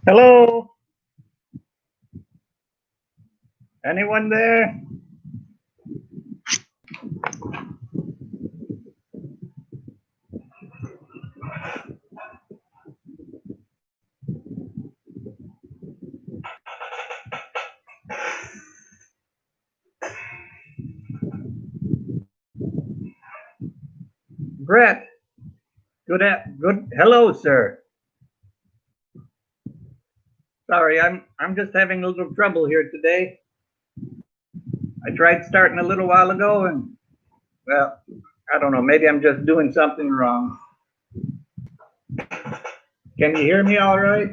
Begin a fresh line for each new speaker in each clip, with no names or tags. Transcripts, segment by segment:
Hello? Anyone there? Brett, good. Hello, sir. Sorry, I'm just having a little trouble here today. I tried starting a little while ago, and well, I don't know. Maybe I'm just doing something wrong. Can you hear me all right?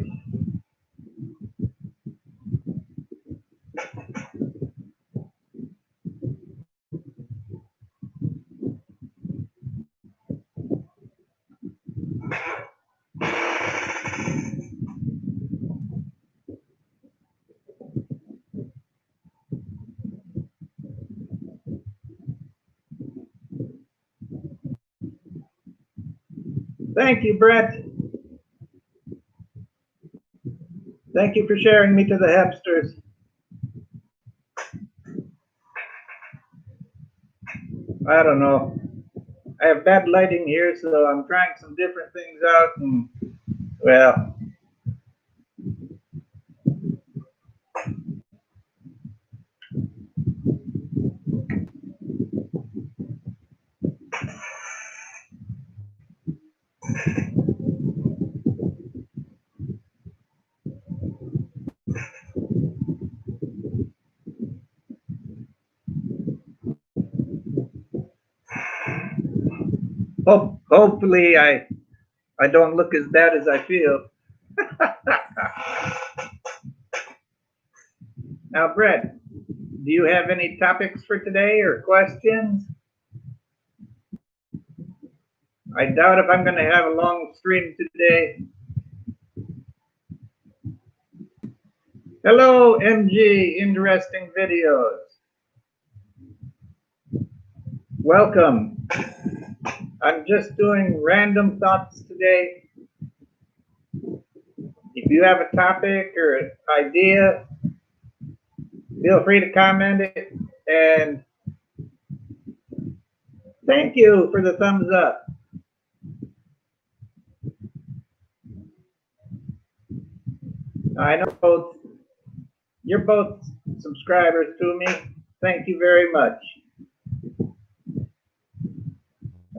Thank you, Brett. Thank you for sharing me to the Hepsters. I don't know. I have bad lighting here, so I'm trying some different things out, and well, hopefully I don't look as bad as I feel. Now, Brett, do you have any topics for today or questions? I doubt if I'm going to have a long stream today. Hello, MG, interesting videos. Welcome. I'm just doing random thoughts today. If you have a topic or an idea, feel free to comment it. And thank you for the thumbs up. I know you're both subscribers to me. Thank you very much.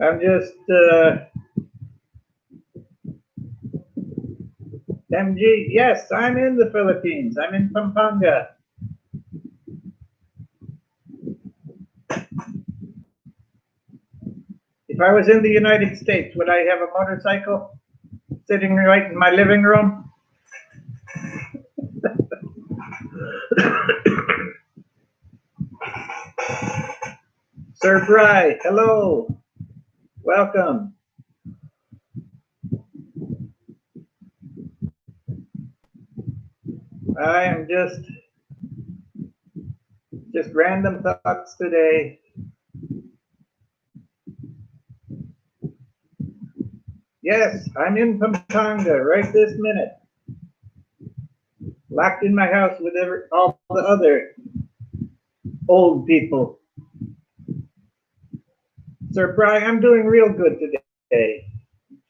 I'm just MG. Yes, I'm in the Philippines. I'm in Pampanga. If I was in the United States, would I have a motorcycle sitting right in my living room? Sir Bry, hello. Welcome. I am just random thoughts today. Yes, I'm in Pampanga right this minute. Locked in my house with all the other old people. Sir Bry, I'm doing real good today.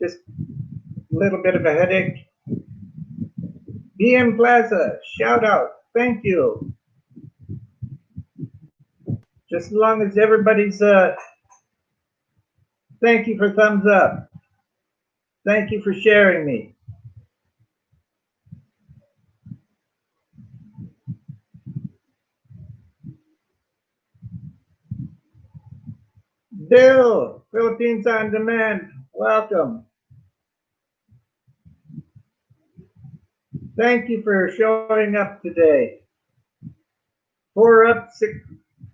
Just a little bit of a headache. BM Plaza, shout out. Thank you. Just as long as everybody's thank you for thumbs up. Thank you for sharing me. Bill, Philippines on Demand, welcome. Thank you for showing up today. 4 up,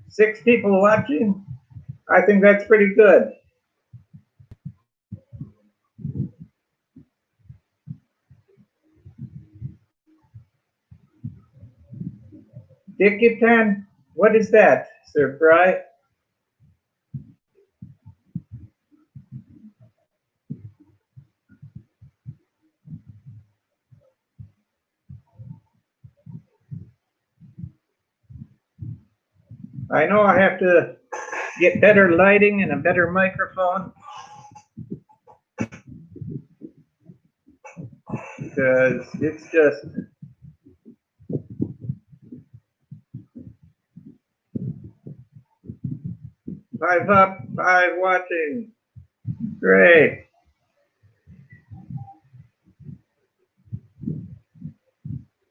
six people watching. I think that's pretty good. Dickitan, what is that, Sir Bry? I know I have to get better lighting and a better microphone because it's just five up, five watching. Great.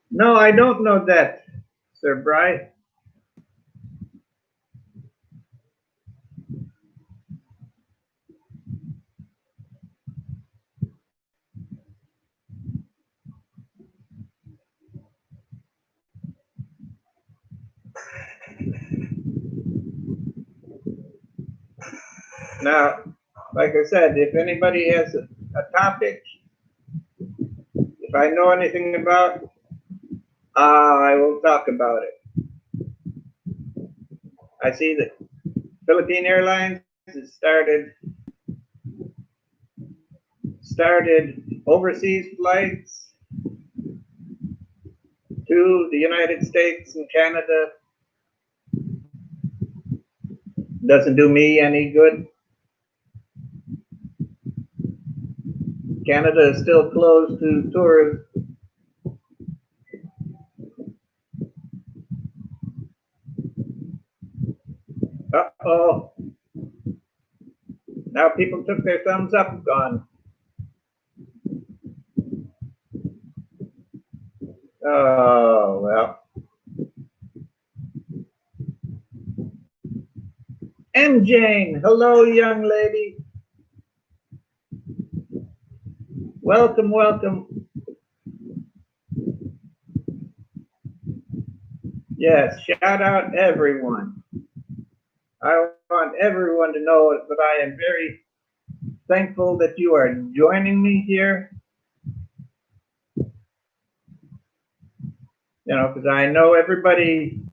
No, I don't know that, Sir Bry. Now, like I said, if anybody has a topic, if I know anything about, I will talk about it. I see that Philippine Airlines has started overseas flights to the United States and Canada. Doesn't do me any good. Canada is still closed to tourists. Uh-oh. Now people took their thumbs up, gone. Oh, well. M. Jane, hello, young lady. Welcome, welcome. Yes, shout out everyone. I want everyone to know that I am very thankful that you are joining me here. You know, because I know everybody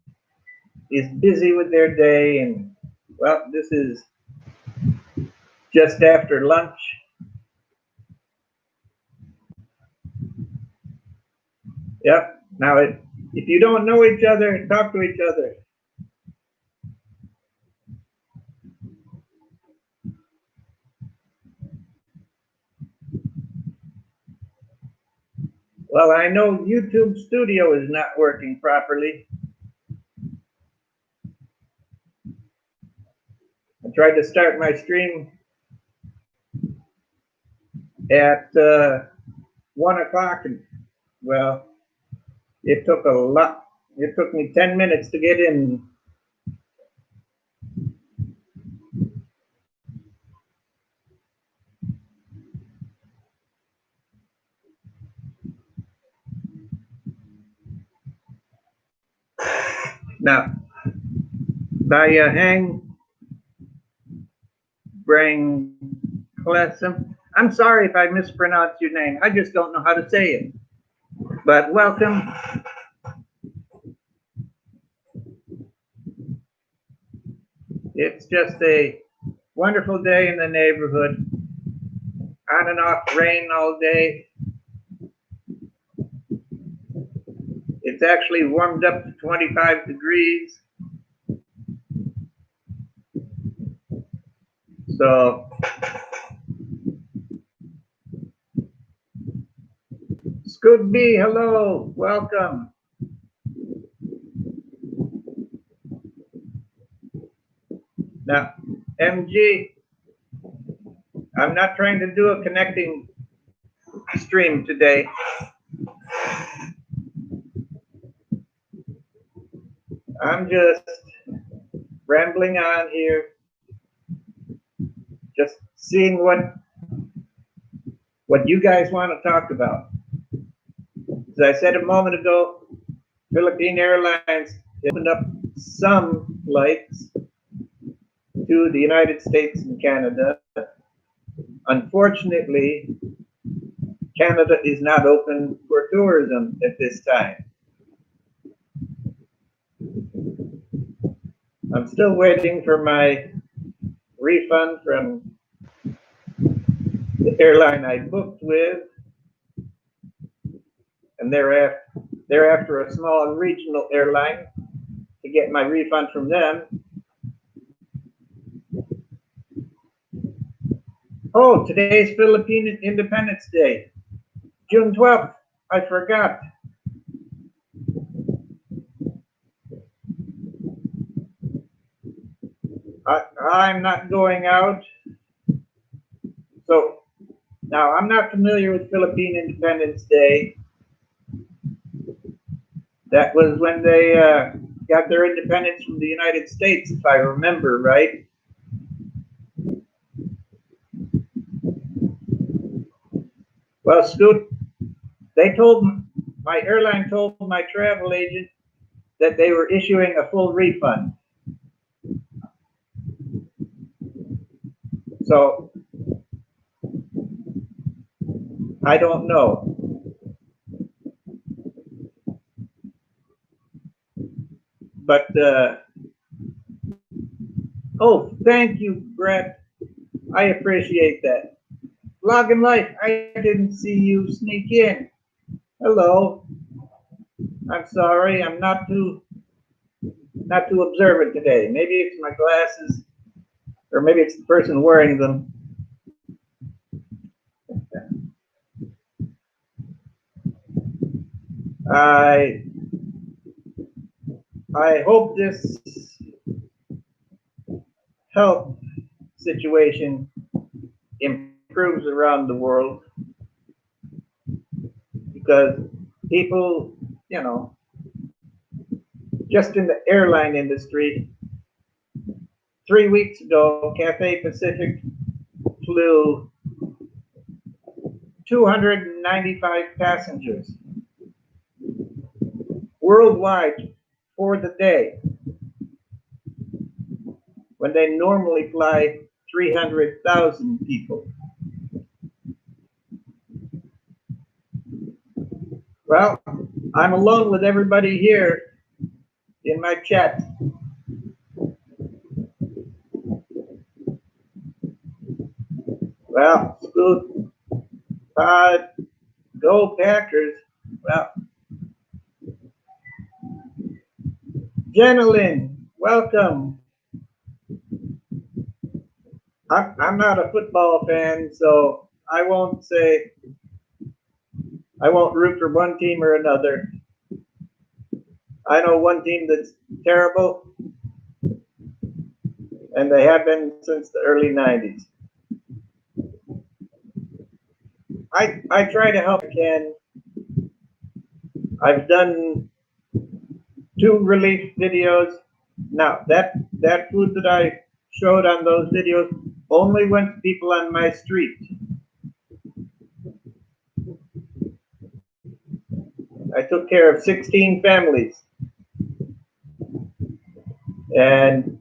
is busy with their day, and well, this is just after lunch. Yep. Now, if you don't know each other, talk to each other. Well, I know YouTube Studio is not working properly. I tried to start my stream at 1 o'clock, and well, it took a lot. It took me 10 minutes to get in. Now, Daya Hang Bring Klessem. I'm sorry if I mispronounce your name. I just don't know how to say it. But welcome. It's just a wonderful day in the neighborhood. On and off rain all day. It's actually warmed up to 25 degrees. So, Scoot B, hello, welcome. Now, MG, I'm not trying to do a connecting stream today. I'm just rambling on here, just seeing what you guys want to talk about. As I said a moment ago, Philippine Airlines opened up some flights to the United States and Canada. Unfortunately, Canada is not open for tourism at this time. I'm still waiting for my refund from the airline I booked with, and thereafter a small regional airline to get my refund from them. Oh, today's Philippine Independence Day, June 12th. I forgot. I'm not going out. So now I'm not familiar with Philippine Independence Day. That was when they got their independence from the United States, if I remember right. Well, Scoot, my airline told my travel agent that they were issuing a full refund. So I don't know. But oh, thank you, Brett. I appreciate that. Log in Life, I didn't see you sneak in. Hello. I'm sorry, I'm not too observant today. Maybe it's my glasses, or maybe it's the person wearing them. I hope this health situation improves around the world, because people, you know, just in the airline industry, 3 weeks ago, Cathay Pacific flew 295 passengers worldwide for the day, when they normally fly 300,000 people. Well, I'm alone with everybody here in my chat. Well, Scoot, Todd, go Packers. Well, Jenilyn, welcome. I'm not a football fan, so I won't root for one team or another. I know one team that's terrible, and they have been since the early 90s. I try to help I can. I've done 2 relief videos. Now, that food that I showed on those videos only went to people on my street. I took care of 16 families. And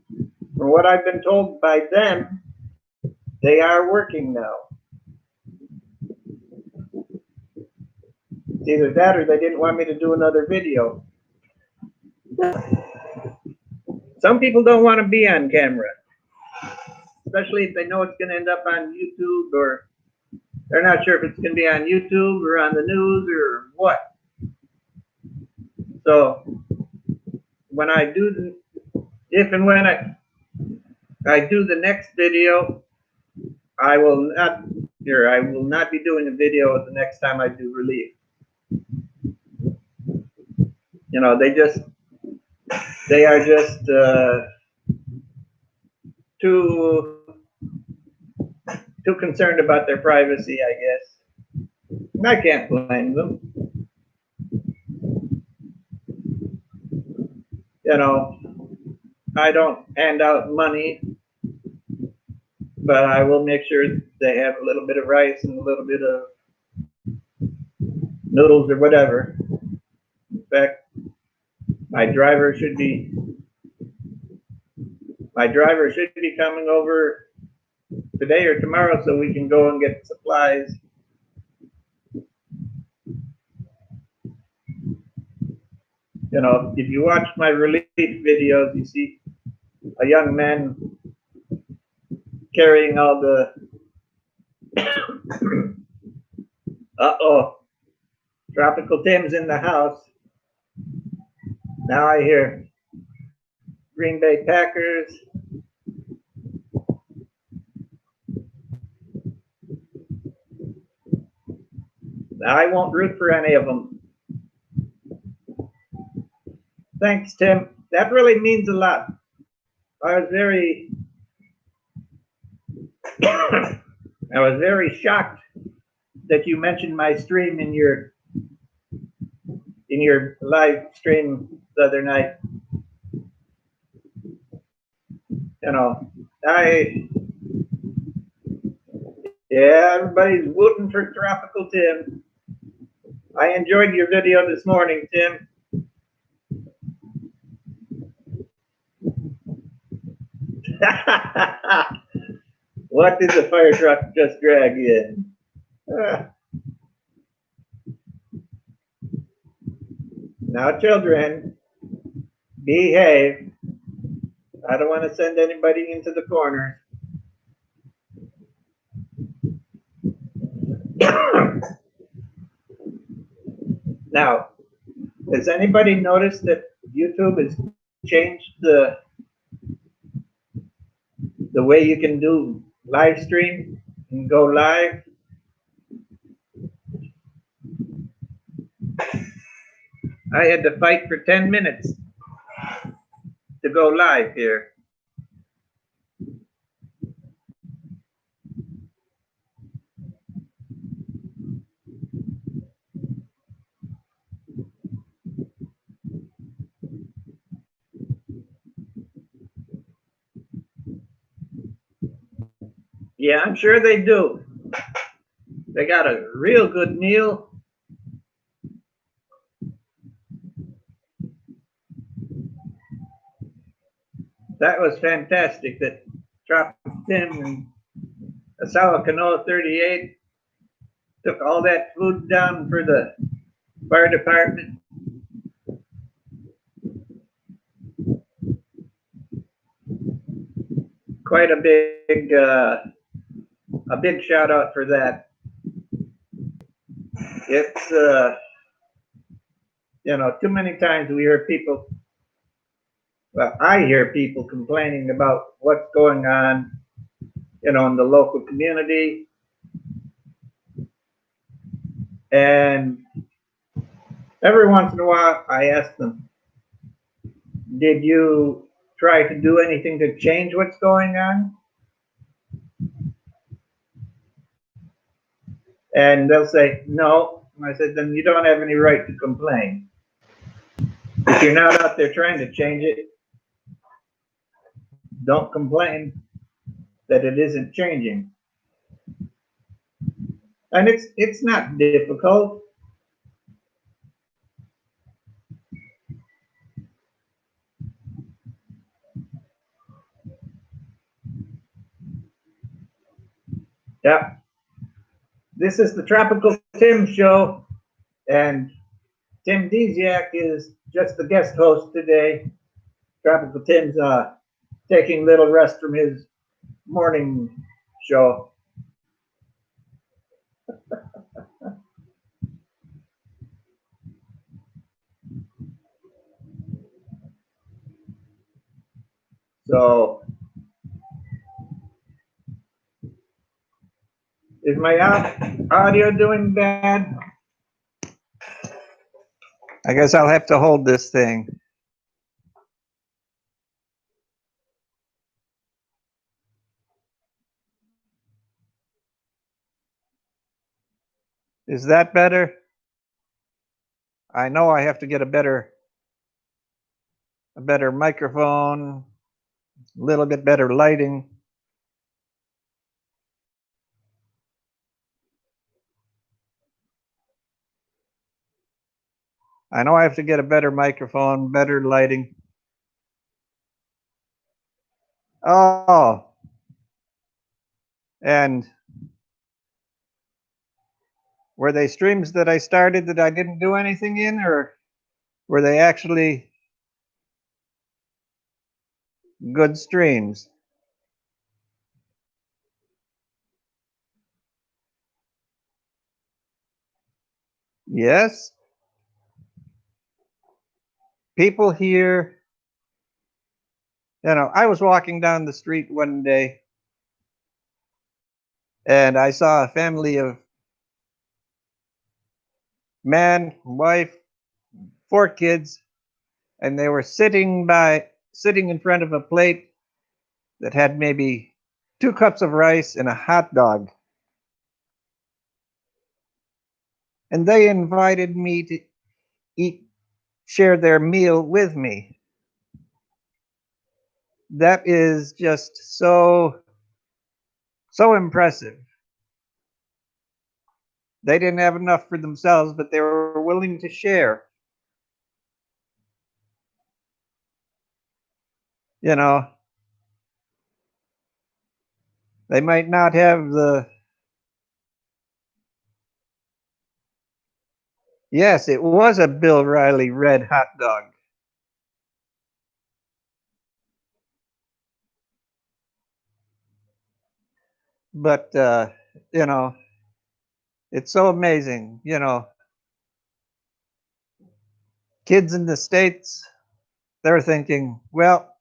from what I've been told by them, they are working now. It's either that or they didn't want me to do another video. Some people don't want to be on camera, especially if they know it's going to end up on YouTube, or they're not sure if it's going to be on YouTube or on the news or what. So when I do if and when I do the next video, I will not be doing a video the next time I do relief. You know, they are just too concerned about their privacy, I guess. And I can't blame them. You know, I don't hand out money, but I will make sure they have a little bit of rice and a little bit of noodles or whatever. In fact, my driver should be coming over today or tomorrow so we can go and get supplies. You know, if you watch my relief videos, you see a young man carrying all the Tropical Tim's in the house. Now I hear Green Bay Packers. I won't root for any of them. Thanks, Tim. That really means a lot. I was very, I was very shocked that you mentioned my stream in your live stream the other night. You know, yeah, everybody's rooting for Tropical Tim. I enjoyed your video this morning, Tim. What did the fire truck just drag in? Now, children, behave. I don't want to send anybody into the corner. Now, has anybody noticed that YouTube has changed the way you can do live stream and go live? I had to fight for 10 minutes to go live here. Yeah, I'm sure they do. They got a real good meal. That was fantastic that Tropical Tim and Asawa Kanoa 38 took all that food down for the fire department. Quite a big shout out for that. It's you know, too many times we hear people, well, I hear people complaining about what's going on, you know, in the local community. And every once in a while I ask them, did you try to do anything to change what's going on? And they'll say, no. And I said, then you don't have any right to complain. If you're not out there trying to change it, don't complain that it isn't changing. And it's not difficult. Yeah. This is the Tropical Tim Show, and Tim Dziak is just the guest host today. Tropical Tim's taking a little rest from his morning show. So, is my audio doing bad? I guess I'll have to hold this thing. Is that better? I know I have to get a better microphone, a little bit better lighting. I know I have to get a better microphone, better lighting. Oh, and were they streams that I started that I didn't do anything in, or were they actually good streams? Yes. People here, you know, I was walking down the street one day and I saw a family of man, wife, 4 kids, and they were sitting in front of a plate that had maybe 2 cups of rice and a hot dog. And they invited me to eat, share their meal with me. That is just so impressive. They didn't have enough for themselves, but they were willing to share. You know, they might not have the, yes, it was a Bill Riley red hot dog. But, you know, it's so amazing. You know, kids in the States, they're thinking, well,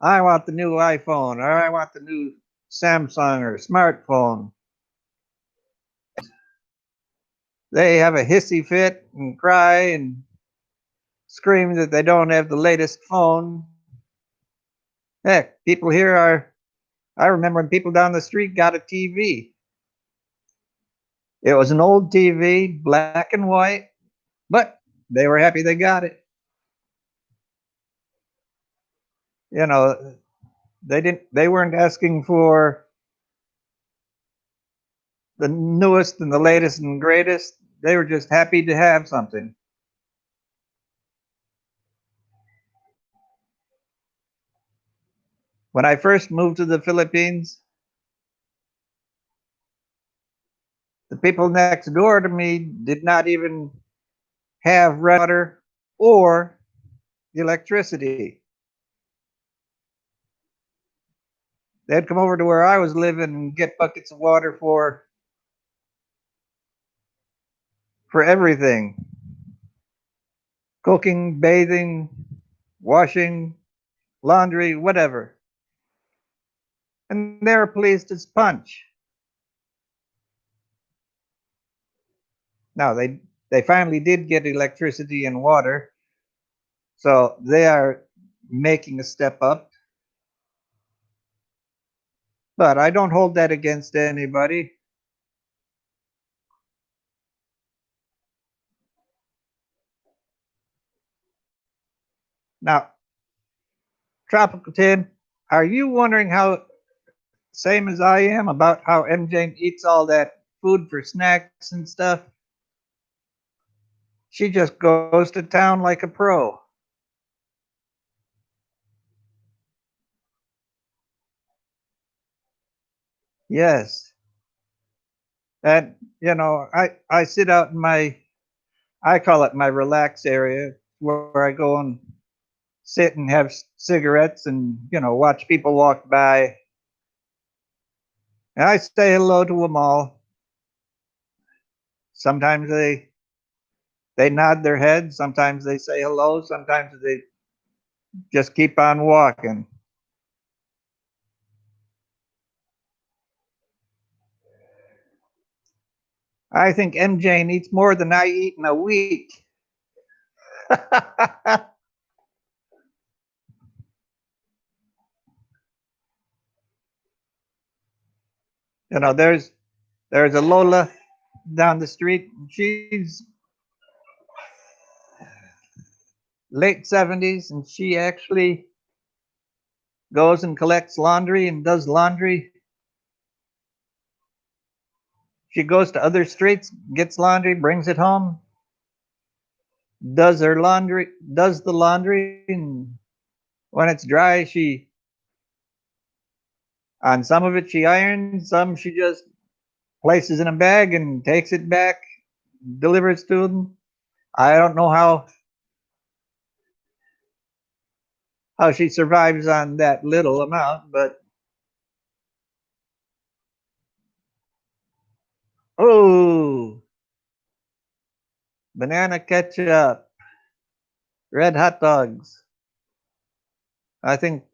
I want the new iPhone or I want the new Samsung or smartphone. They have a hissy fit and cry and scream that they don't have the latest phone. Heck, people here are, I remember when people down the street got a TV. It was an old TV, black and white, but they were happy they got it. You know, they weren't asking for the newest and the latest and greatest. They were just happy to have something. When I first moved to the Philippines, the people next door to me did not even have water or electricity. They'd come over to where I was living and get buckets of water for everything. Cooking, bathing, washing, laundry, whatever. And they were pleased as punch. Now they finally did get electricity and water, so they are making a step up. But I don't hold that against anybody. Now, Tropical Tim, are you wondering how, same as I am, about how MJ eats all that food for snacks and stuff? She just goes to town like a pro. Yes. And, you know, I sit out in I call it my relax area, where I go and sit and have cigarettes and, you know, watch people walk by. And I say hello to them all. Sometimes they nod their heads, sometimes they say hello, sometimes they just keep on walking. I think MJ eats more than I eat in a week. You know, there's a Lola down the street. She's late 70s, and she actually goes and collects laundry and does laundry. She goes to other streets, gets laundry, brings it home, does the laundry, and when it's dry, on some of it she irons, some she just places in a bag and takes it back, delivers to them. I don't know how she survives on that little amount, but oh, banana ketchup, red hot dogs. I think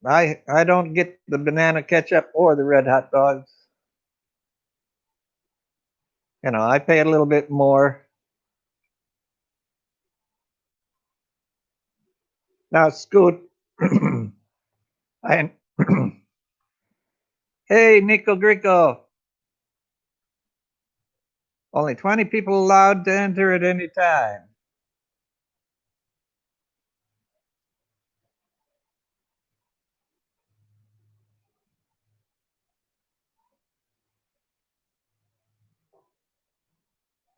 I don't get the banana ketchup or the red hot dogs. I pay a little bit more. Now, Scoot, I, hey, Nico Grico, only 20 people allowed to enter at any time.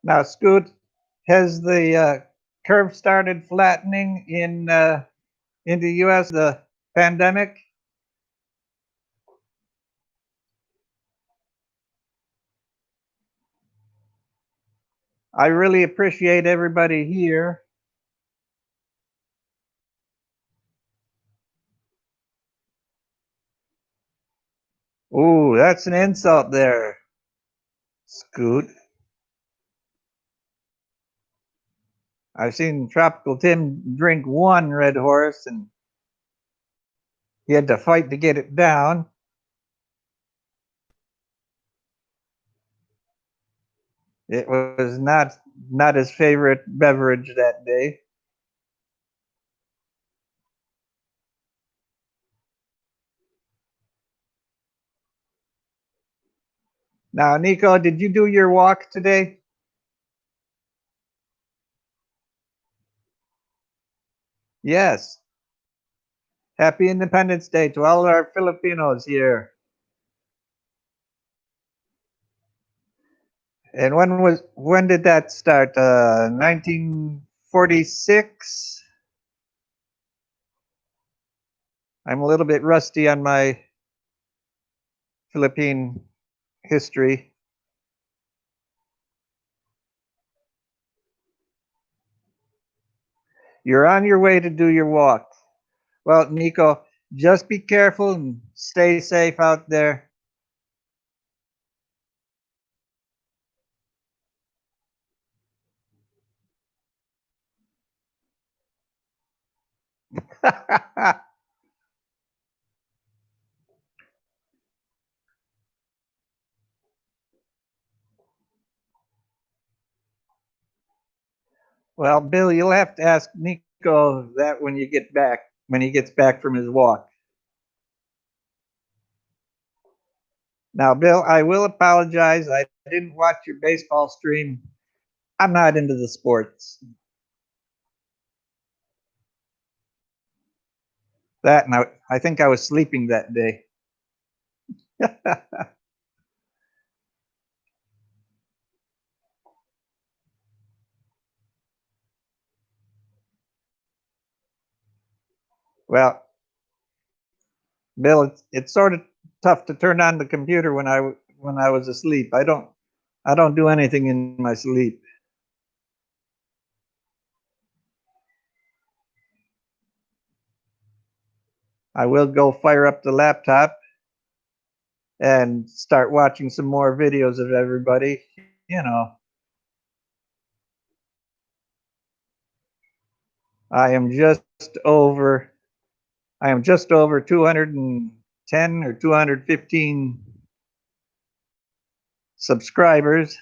Now, Scoot, has the curve started flattening in the U.S. The pandemic? I really appreciate everybody here. Ooh, that's an insult there, Scoot. I've seen Tropical Tim drink one Red Horse and he had to fight to get it down. It was not his favorite beverage that day. Now, Nico, did you do your walk today? Yes. Happy Independence Day to all our Filipinos here. And when did that start? 1946. I'm a little bit rusty on my Philippine history. You're on your way to do your walk. Well, Nico, just be careful and stay safe out there. Well, Bill, you'll have to ask Nico that when he gets back from his walk. Now, Bill, I will apologize. I didn't watch your baseball stream. I'm not into the sports. That, and I think I was sleeping that day. Well, Bill, it's sort of tough to turn on the computer when I was asleep. I don't do anything in my sleep. I will go fire up the laptop and start watching some more videos of everybody. You know, I am just over I am just over 210 or 215 subscribers.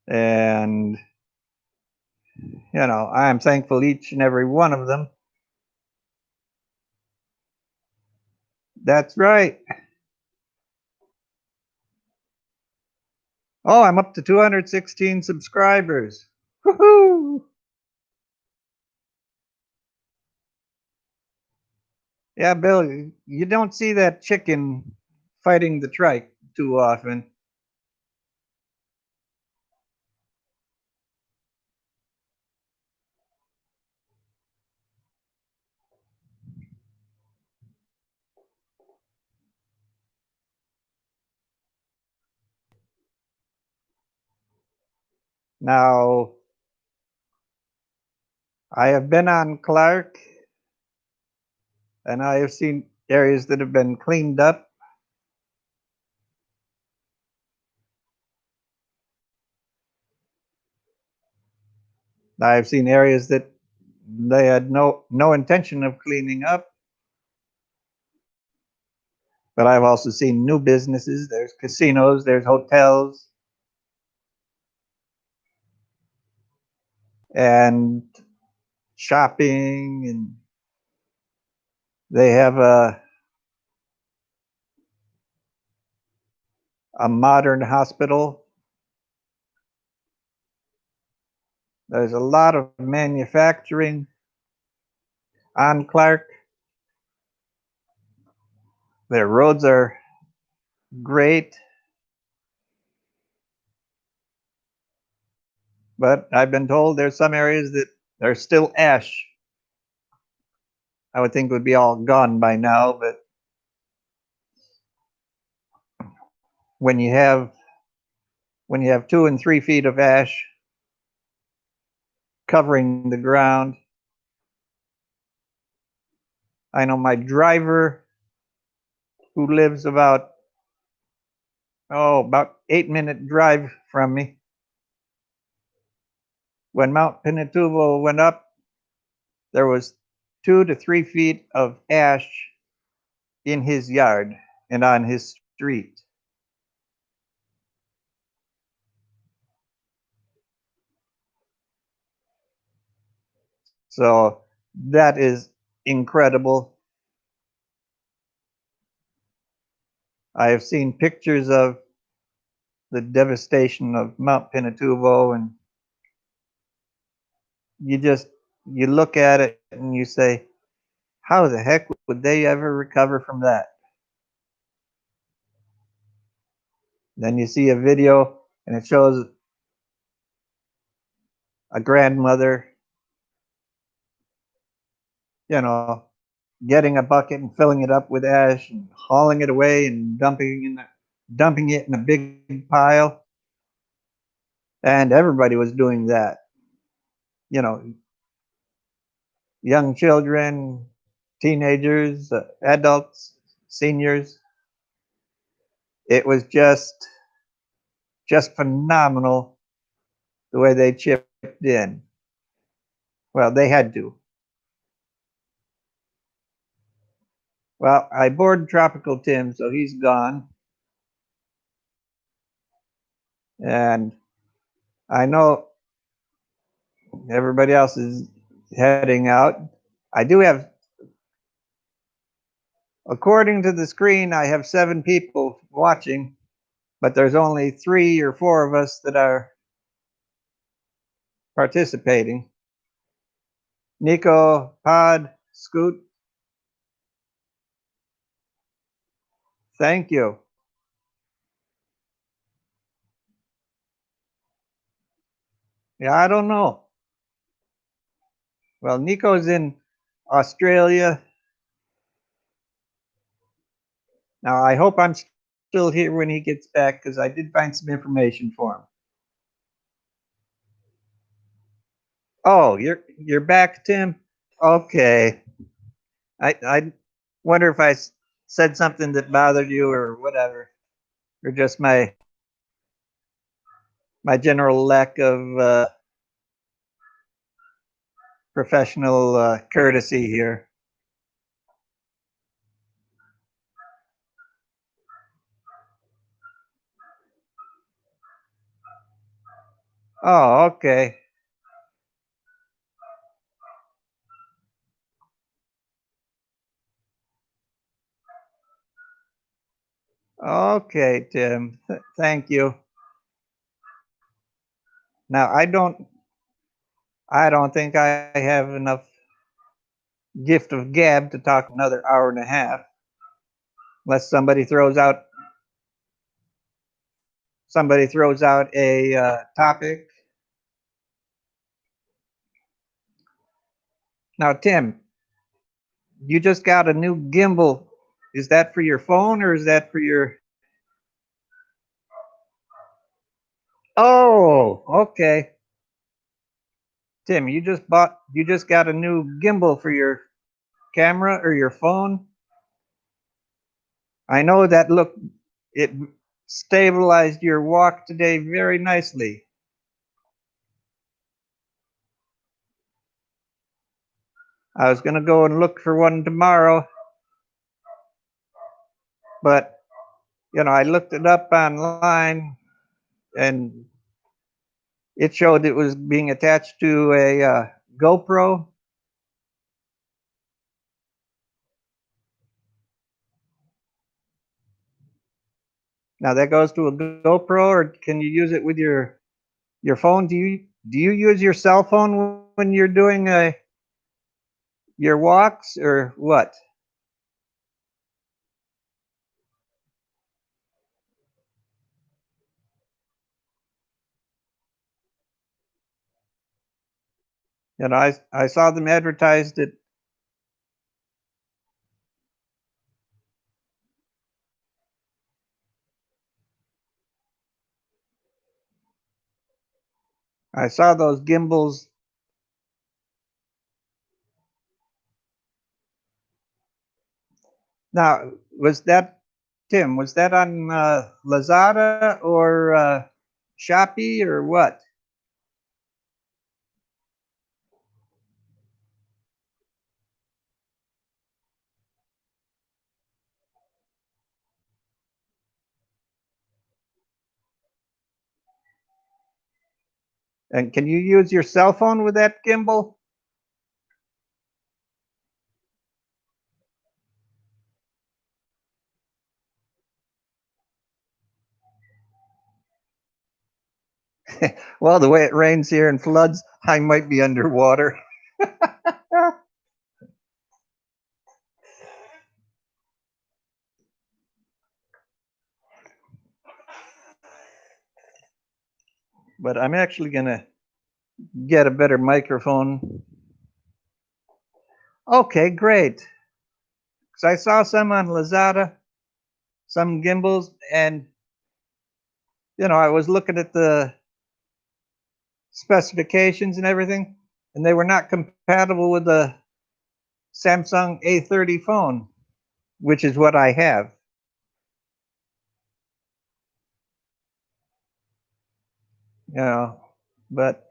And I am thankful each and every one of them. That's right. Oh, I'm up to 216 subscribers. Woohoo! Yeah, Bill, you don't see that chicken fighting the trike too often. Now, I have been on Clark and I have seen areas that have been cleaned up. I've seen areas that they had no intention of cleaning up. But I've also seen new businesses. There's casinos, there's hotels, and shopping, and they have a modern hospital. There's a lot of manufacturing on Clark. Their roads are great, but I've been told there's some areas that there's still ash. I would think would be all gone by now, but when you have 2 and 3 feet of ash covering the ground, I know my driver, who lives about 8-minute drive from me, when Mount Pinatubo went up, there was 2 to 3 feet of ash in his yard and on his street. So that is incredible. I have seen pictures of the devastation of Mount Pinatubo, and you look at it and you say, how the heck would they ever recover from that? Then you see a video and it shows a grandmother, getting a bucket and filling it up with ash and hauling it away and dumping it in a big pile. And everybody was doing that. Young children, teenagers, adults, seniors. It was just phenomenal the way they chipped in. Well, they had to. Well, I bored Tropical Tim, so he's gone. And I know everybody else is heading out. I do have, according to the screen, I have 7 people watching, but there's only 3 or 4 of us that are participating. Nico, Pod, Scoot, thank you. Yeah, I don't know. Well, Nico's in Australia. Now, I hope I'm still here when he gets back, because I did find some information for him. Oh, you're back, Tim? Okay. I wonder if I said something that bothered you or whatever, or just my general lack of professional courtesy here. Oh, okay. Okay, Tim. Thank you. Now, I don't think I have enough gift of gab to talk another hour and a half, unless somebody throws out a topic. Now, Tim, you just got a new gimbal. Is that for your phone or is that for your? Oh, okay. Tim, you just got a new gimbal for your camera or your phone? I know that it stabilized your walk today very nicely. I was gonna go and look for one tomorrow, but I looked it up online and it showed it was being attached to a GoPro. Now that goes to a GoPro, or can you use it with your phone? Do you use your cell phone when you're doing your walks or what? I saw them advertised it. I saw those gimbals. Now, was that Tim? Was that on Lazada or Shopee or what? And can you use your cell phone with that gimbal? Well, the way it rains here and floods, I might be underwater. But I'm actually going to get a better microphone. Okay, great. Because I saw some on Lazada, some gimbals, and I was looking at the specifications and everything, and they were not compatible with the Samsung A30 phone, which is what I have. But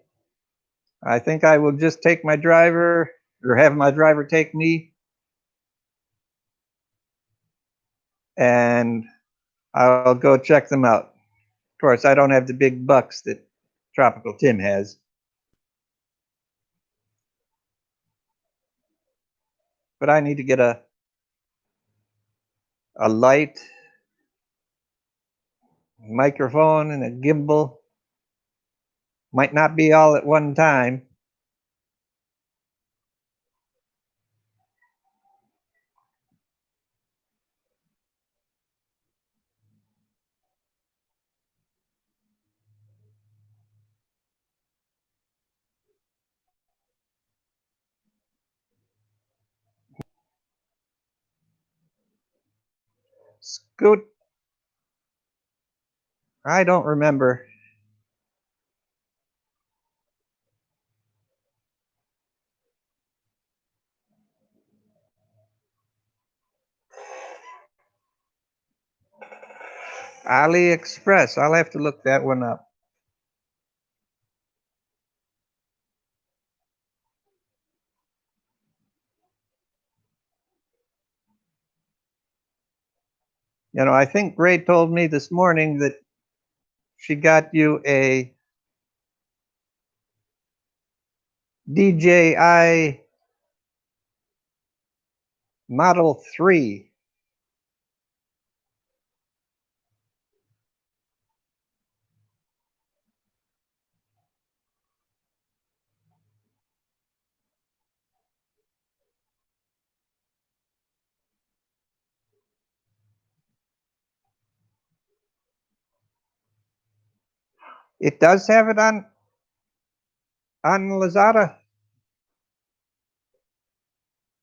I think I will just take my driver or have my driver take me, and I'll go check them out. Of course, I don't have the big bucks that Tropical Tim has. But I need to get a light, microphone, and a gimbal. Might not be all at one time. Scoot, I don't remember. AliExpress. I'll have to look that one up. I think Ray told me this morning that she got you a DJI Model 3. It does have it on Lazada.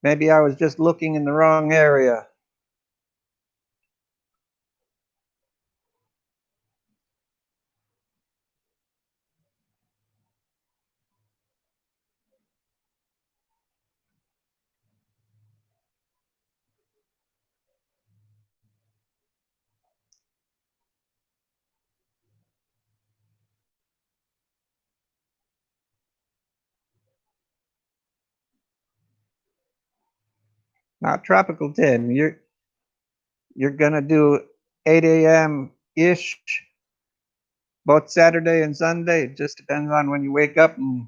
Maybe I was just looking in the wrong area. Not tropical, Tim. You're gonna do 8 a.m. ish both Saturday and Sunday. It just depends on when you wake up and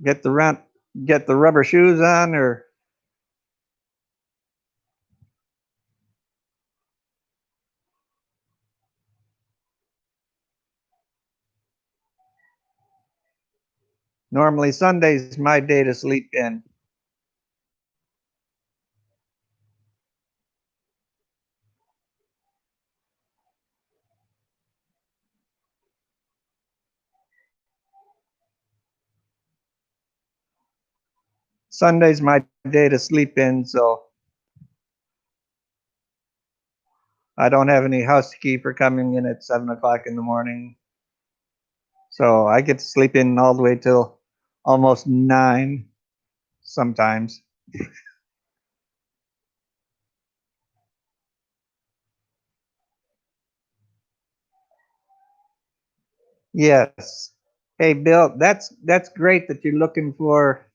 get the rubber shoes on, or normally Sunday's my day to sleep in. Sunday's my day to sleep in, so I don't have any housekeeper coming in at 7 o'clock in the morning. So I get to sleep in all the way till almost 9 sometimes. Yes. Hey, Bill, that's great that you're looking for.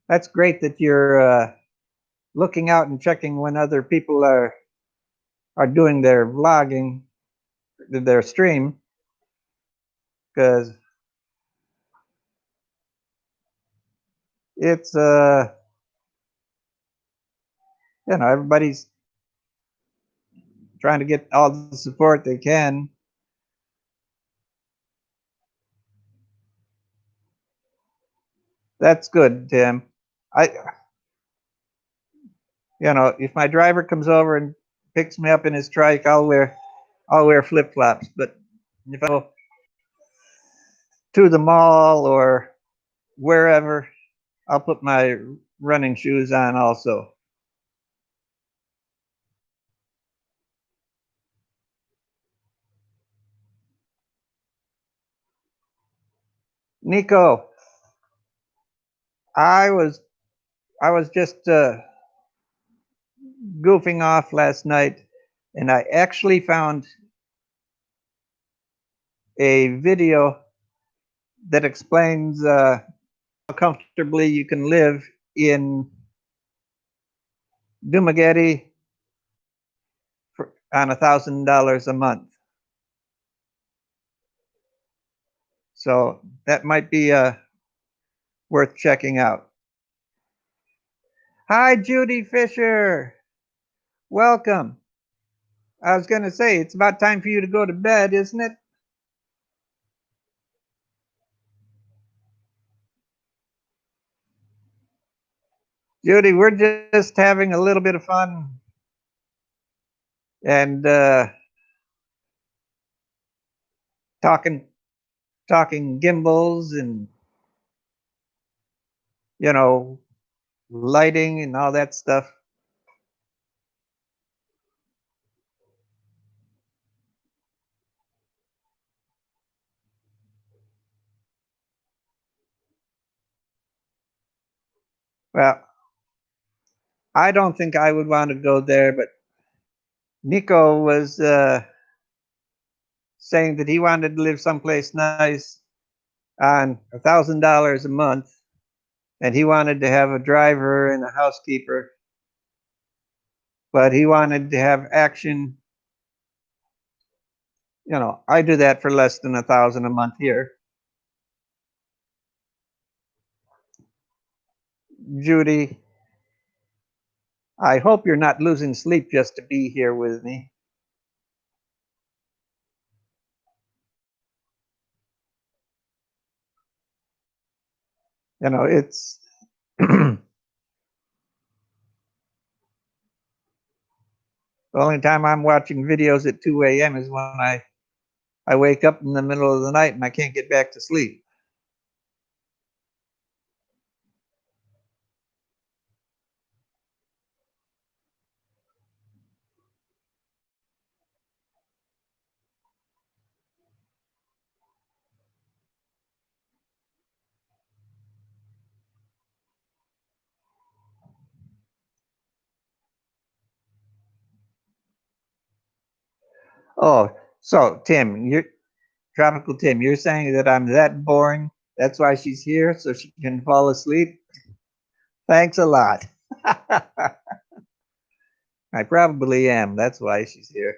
That's great that you're looking out and checking when other people are doing their vlogging, their stream, because it's everybody's trying to get all the support they can. That's good, Tim. I if my driver comes over and picks me up in his trike, I'll wear flip flops. But if I go to the mall or wherever, I'll put my running shoes on also. Nico, I was I was just goofing off last night, and I actually found a video that explains how comfortably you can live in Dumaguete on $1,000 a month. So that might be worth checking out. Hi, Judy Fisher. Welcome. I was going to say, it's about time for you to go to bed, isn't it? Judy, we're just having a little bit of fun and talking gimbals and you know lighting and all that stuff. Well, I don't think I would want to go there, but Nico was saying that he wanted to live someplace nice on $1,000 a month, and he wanted to have a driver and a housekeeper, but he wanted to have action. I do that for less than 1,000 a month here. Judy, I hope you're not losing sleep just to be here with me. It's the only time I'm watching videos at 2 a.m. is when I wake up in the middle of the night and I can't get back to sleep. Oh, so Tim, Tropical Tim, you're saying that I'm that boring? That's why she's here, so she can fall asleep? Thanks a lot. I probably am. That's why she's here.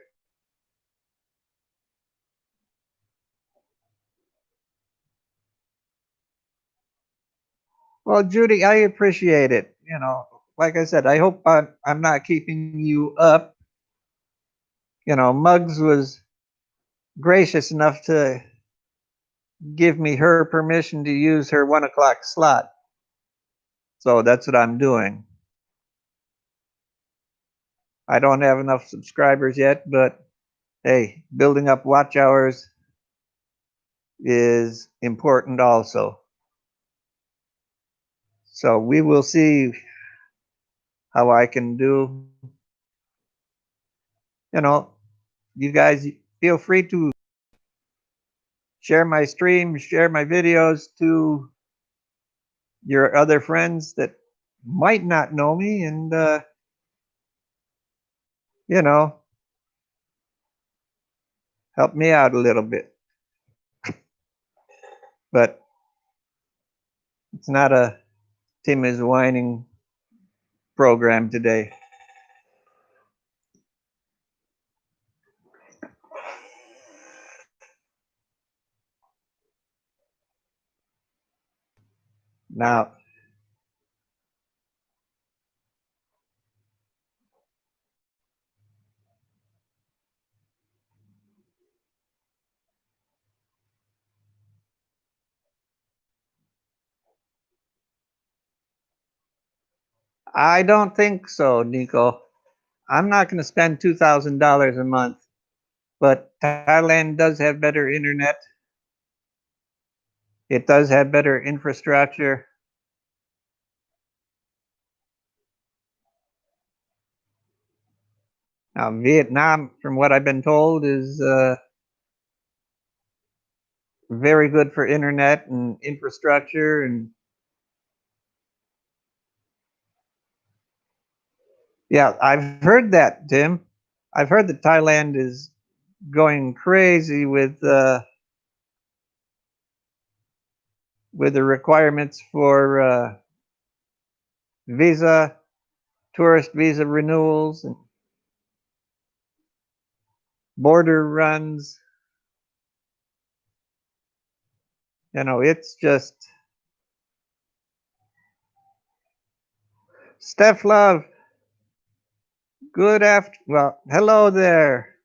Well, Judy, I appreciate it. You know, like I said, I hope I'm not keeping you up. You know, Muggs was gracious enough to give me her permission to use her 1 o'clock slot. So that's what I'm doing. I don't have enough subscribers yet, but hey, building up watch hours is important also. So we will see how I can do. You know, you guys feel free to share my streams, share my videos to your other friends that might not know me, and you know, help me out a little bit. But it's not a Tim is whining program today. Now, I don't think so, Nico. I'm not going to spend $2,000 a month, but Thailand does have better internet. It does have better infrastructure. Now, Vietnam, from what I've been told, is very good for internet and infrastructure. And yeah, I've heard that, Tim. I've heard that Thailand is going crazy with the requirements for visa, tourist visa renewals, and border runs. You know, it's just Steph Love. Good after. Well, hello there.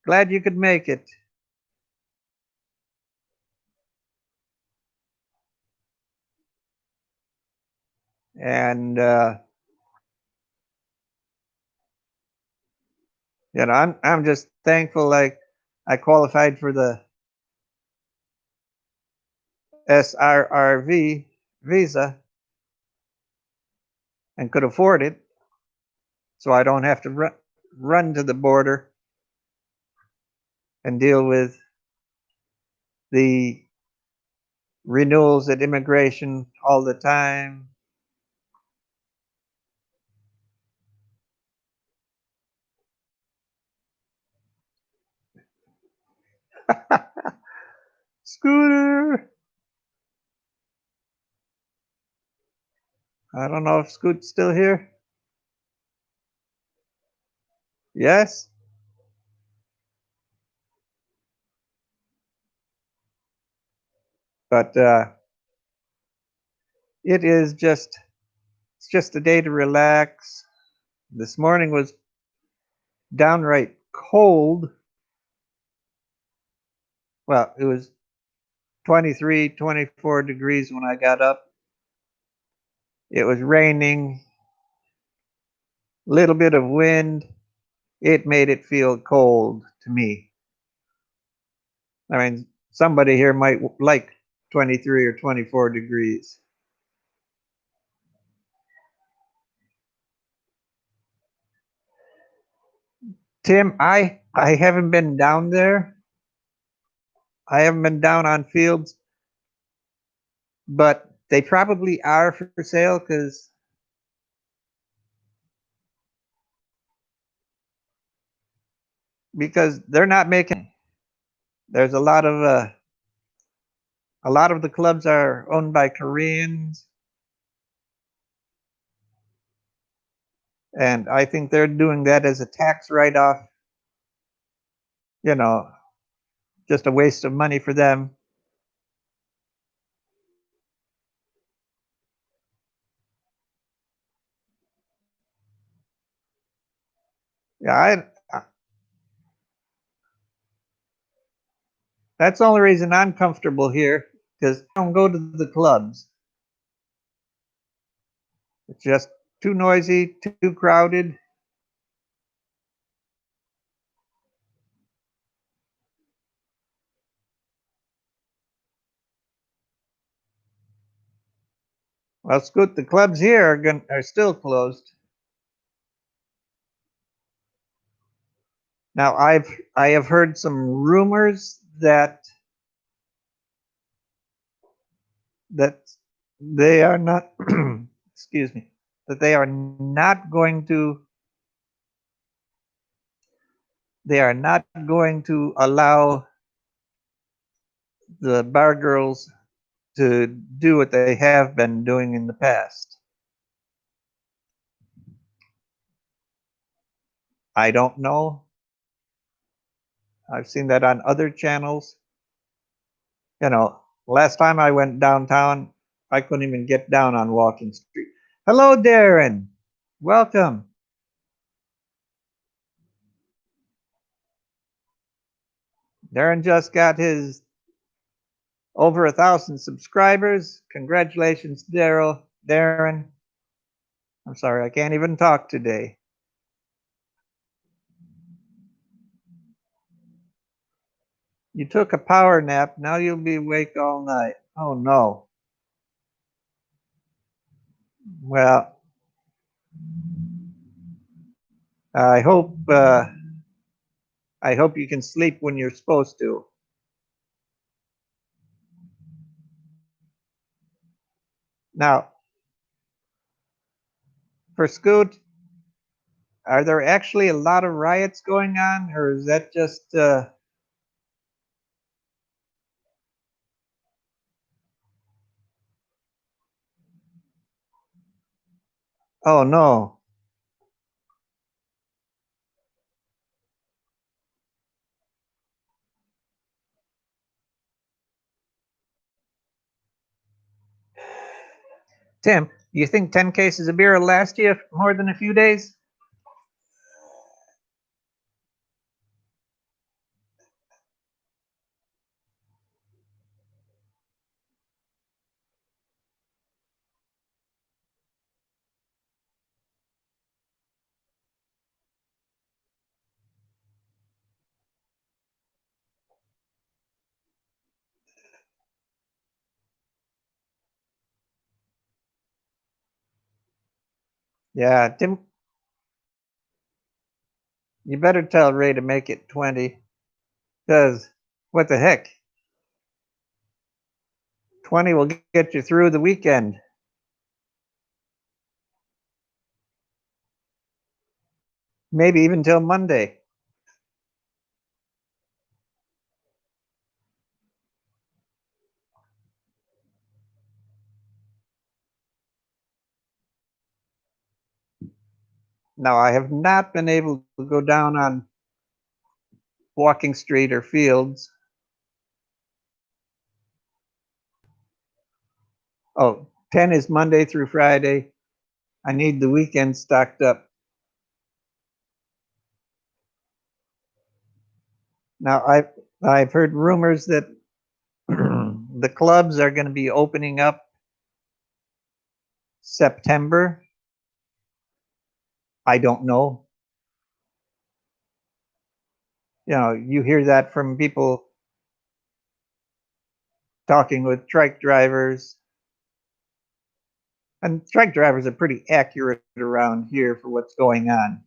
Glad you could make it. And you know, I'm just thankful. Like I qualified for the SRRV visa and could afford it, so I don't have to run to the border and deal with the renewals at immigration all the time. Scooter. I don't know if Scoot's still here. Yes. But it is just it's just a day to relax. This morning was downright cold. Well, it was 23, 24 degrees when I got up. It was raining, little bit of wind. It made it feel cold to me. I mean, somebody here might like 23 or 24 degrees. Tim, I haven't been down there. I haven't been down on fields, but they probably are for sale because they're not making. There's a lot of the clubs are owned by Koreans, and I think they're doing that as a tax write-off. You know, just a waste of money for them. Yeah, that's the only reason I'm comfortable here, because I don't go to the clubs. It's just too noisy, too crowded. Well, Scoot, the clubs here are still closed. Now, I have heard some rumors that they are not excuse me, that they are not going to allow the bar girls to do what they have been doing in the past. I don't know. I've seen that on other channels. You know, last time I went downtown, I couldn't even get down on Walking Street. Hello, Darren. Welcome. Darren just got his over 1,000 subscribers. Congratulations, Darren. I'm sorry, I can't even talk today. You took a power nap. Now you'll be awake all night. Oh no. Well, I hope you can sleep when you're supposed to. Now, for Scoot, are there actually a lot of riots going on, or is that just oh no. Tim, do you think 10 cases of beer will last you more than a few days? Yeah, Tim, you better tell Ray to make it 20. Because what the heck? 20 will get you through the weekend. Maybe even till Monday. Now, I have not been able to go down on Walking Street or Fields. Oh, 10 is Monday through Friday. I need the weekend stocked up. Now, I've heard rumors that the clubs are going to be opening up September. I don't know. You know, you hear that from people talking with trike drivers. And trike drivers are pretty accurate around here for what's going on.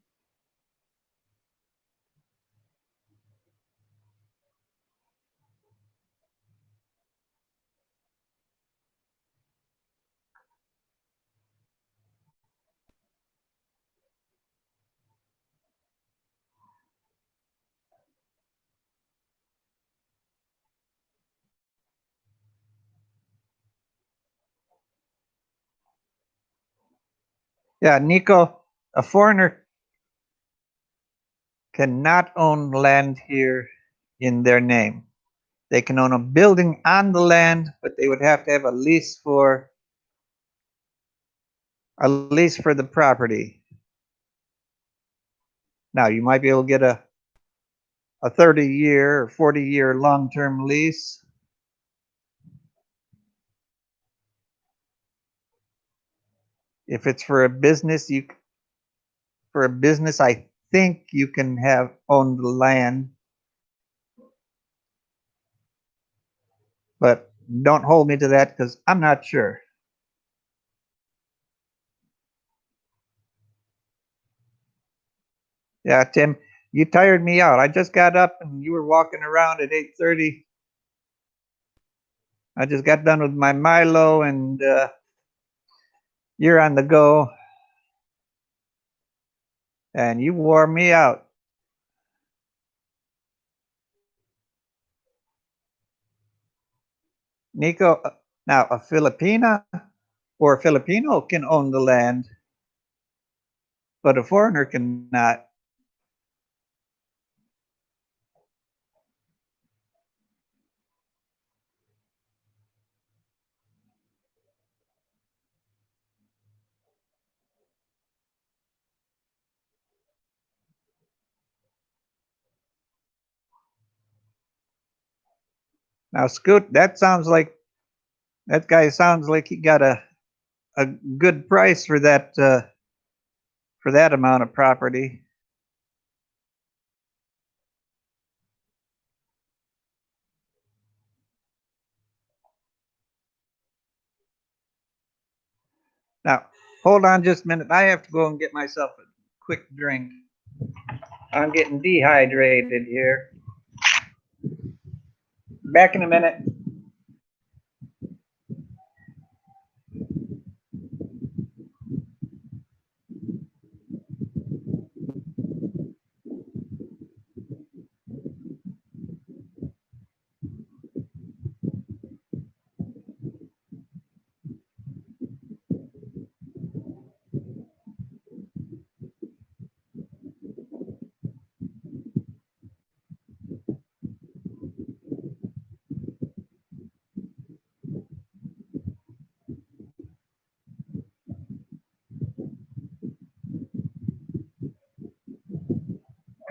Yeah, Nico, a foreigner cannot own land here in their name. They can own a building on the land, but they would have to have a lease for the property. Now, you might be able to get a 30-year or 40-year long-term lease. If it's for a business, I think you can have owned the land, but don't hold me to that because I'm not sure. Yeah, Tim, you tired me out. I just got up and you were walking around at 8:30. I just got done with my Milo and you're on the go and you wore me out. Nico, now a Filipina or a Filipino can own the land, but a foreigner cannot. Now, Scoot, that guy sounds like he got a good price for that amount of property. Now, hold on just a minute. I have to go and get myself a quick drink. I'm getting dehydrated here. Back in a minute.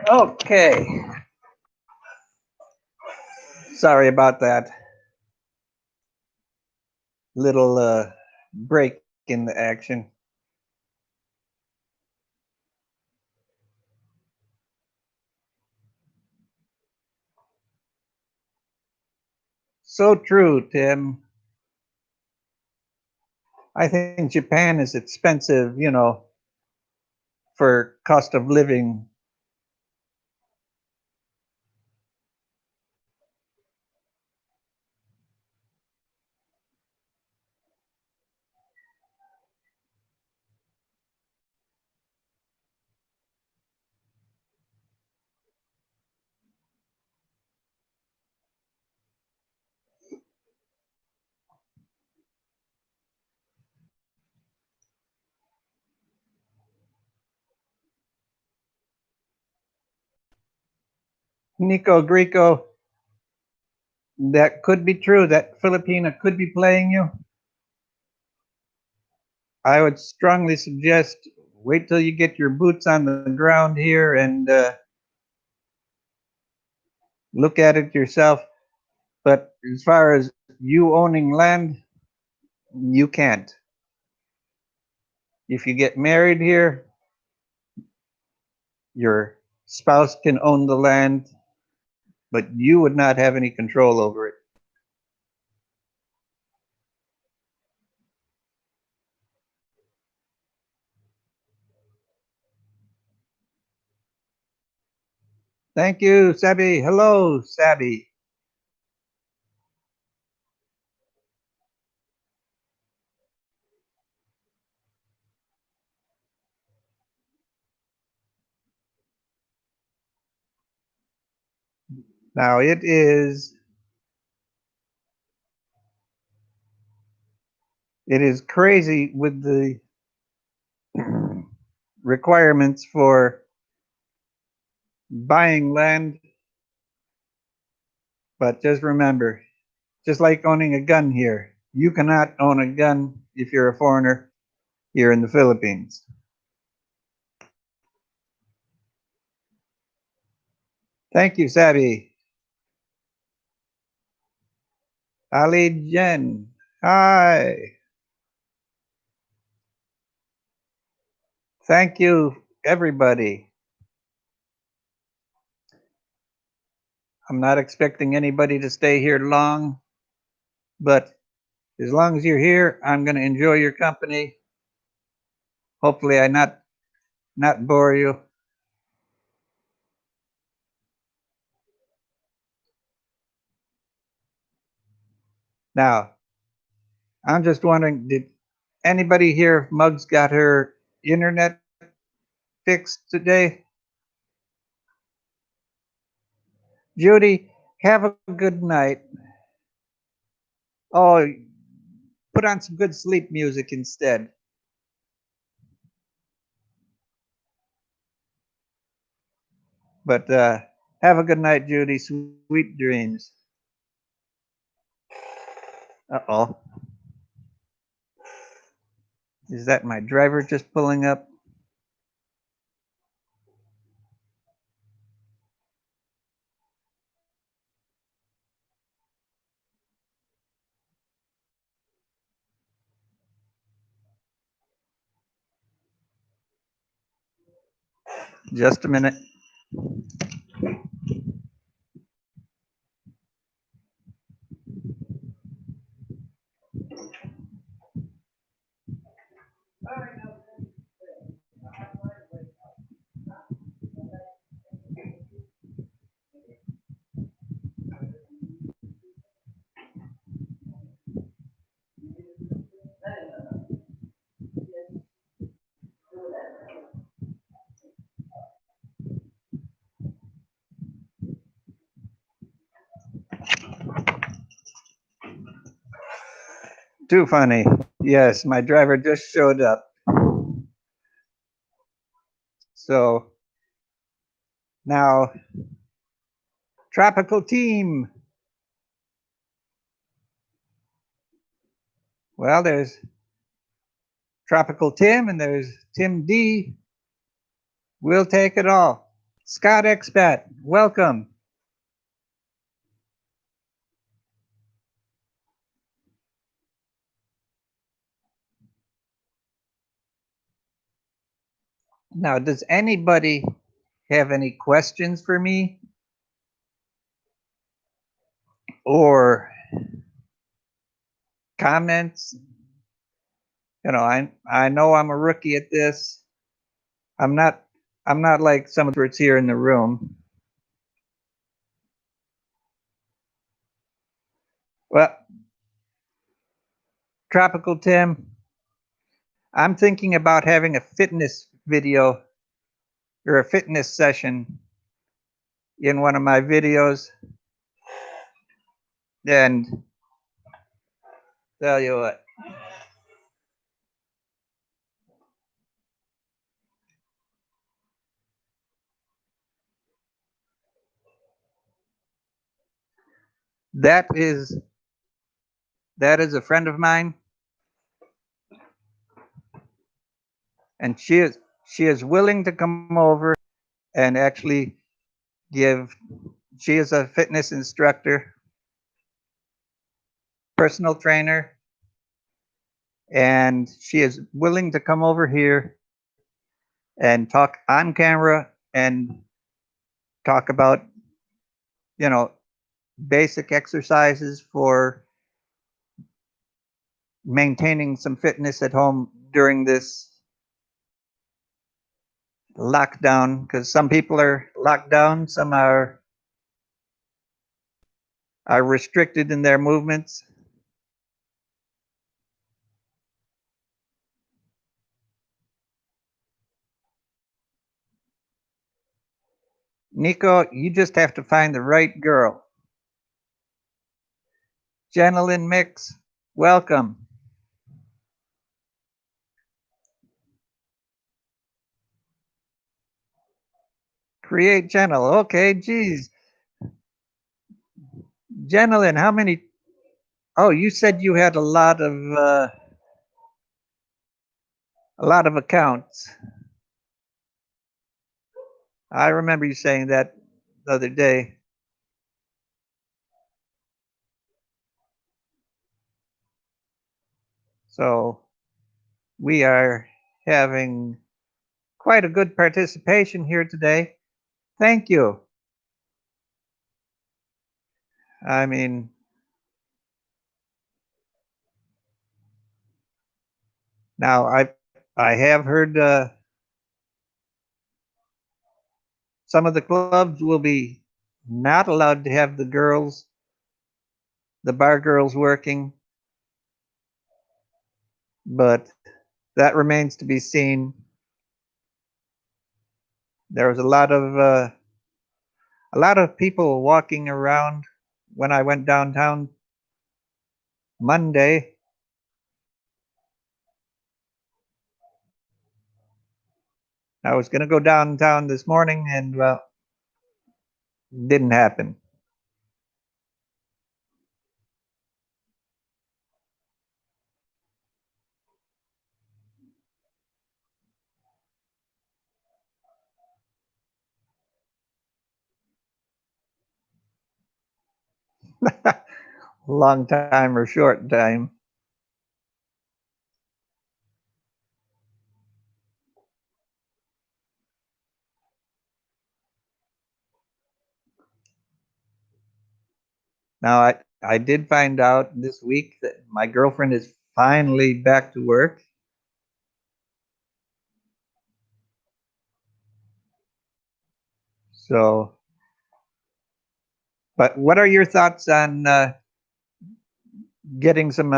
Okay. Sorry about that little break in the action. So true, Tim. I think Japan is expensive, for cost of living. Nico Greco, that could be true. That Filipina could be playing you. I would strongly suggest wait till you get your boots on the ground here and look at it yourself. But as far as you owning land, you can't. If you get married here, your spouse can own the land, but you would not have any control over it. Thank you, Sabi. Hello, Sabi. Now it is crazy with the requirements for buying land, but just remember, just like owning a gun here, you cannot own a gun if you're a foreigner here in the Philippines. Thank you, Sabi. Ali Jen, hi. Thank you, everybody. I'm not expecting anybody to stay here long, but as long as you're here, I'm going to enjoy your company. Hopefully, I not bore you. Now, I'm just wondering, did anybody here if Muggs got her internet fixed today? Judy, have a good night. Oh, put on some good sleep music instead. But have a good night, Judy. Sweet dreams. Uh-oh. Is that my driver just pulling up? Just a minute. Too funny. Yes, my driver just showed up. So now, tropical team. Well, there's Tropical Tim and there's Tim D. We'll take it all. Scott Expat, welcome. Now, does anybody have any questions for me? Or comments? You know, I know I'm a rookie at this. I'm not like some experts here in the room. Well, Tropical Tim, I'm thinking about having a fitness video or a fitness session in one of my videos. And tell you what, that is a friend of mine, and she is willing to come over and actually give. She is a fitness instructor, personal trainer, and she is willing to come over here and talk on camera and talk about, you know, basic exercises for maintaining some fitness at home during this lockdown, because some people are locked down, some are restricted in their movements. Nico, you just have to find the right girl. Jenilyn Mix, welcome. Create channel. Okay, geez. Jenilyn, how many? Oh, you said you had a lot of accounts. I remember you saying that the other day. So we are having quite a good participation here today. Thank you. I mean, now I have heard some of the clubs will be not allowed to have the bar girls working, but that remains to be seen. There was a lot of people walking around when I went downtown Monday. I was going to go downtown this morning, and well, didn't happen. Long time or short time. Now I did find out this week that my girlfriend is finally back to work. So, but what are your thoughts on getting some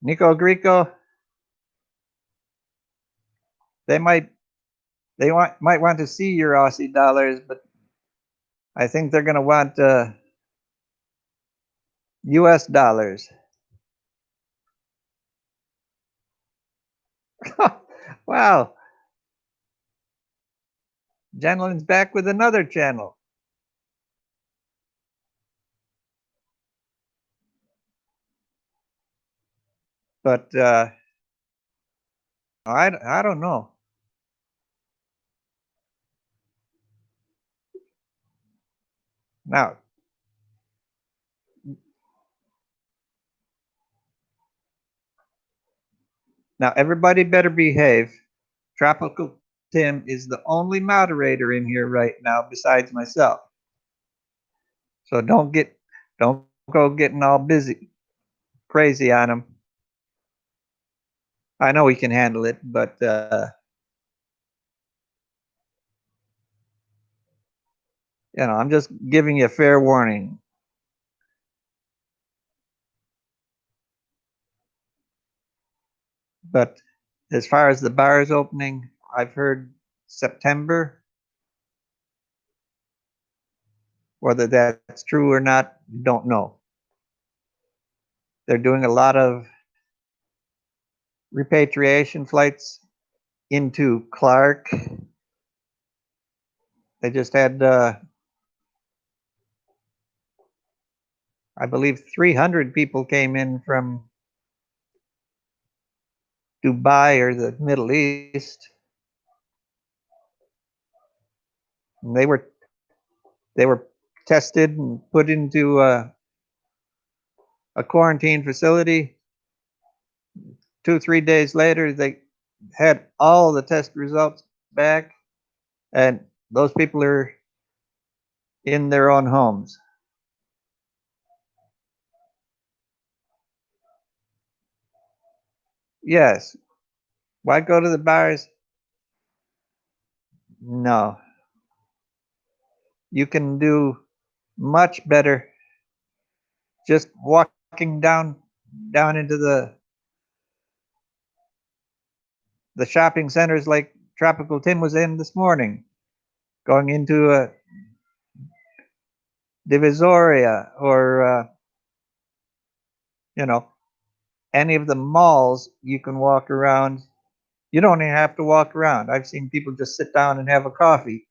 Nico Greco? They might might want to see your Aussie dollars, but I think they're going to want U.S. dollars. Wow, Jenilyn's back with another channel. But I don't know. Now everybody better behave. Tropical Tim is the only moderator in here right now besides myself. So don't go getting all busy crazy on him. I know he can handle it, but I'm just giving you a fair warning. But as far as the bars opening, I've heard September. Whether that's true or not, don't know. They're doing a lot of repatriation flights into Clark. They just had, I believe, 300 people came in from Dubai or the Middle East. And they were tested and put into a quarantine facility. 2-3 days later, they had all the test results back, and those people are in their own homes. Yes. Why go to the bars? No. You can do much better just walking down into the shopping centers like Tropical Tim was in this morning, going into a Divisoria or you know any of the malls, you can walk around. You don't even have to walk around. I've seen people just sit down and have a coffee,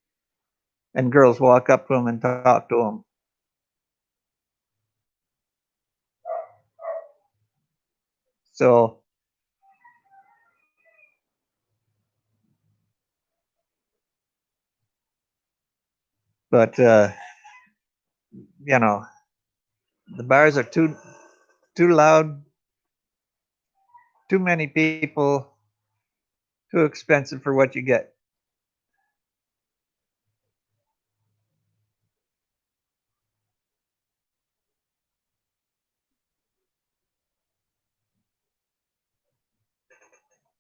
and girls walk up to them and talk to them. So, but you know, the bars are too loud, too many people, too expensive for what you get.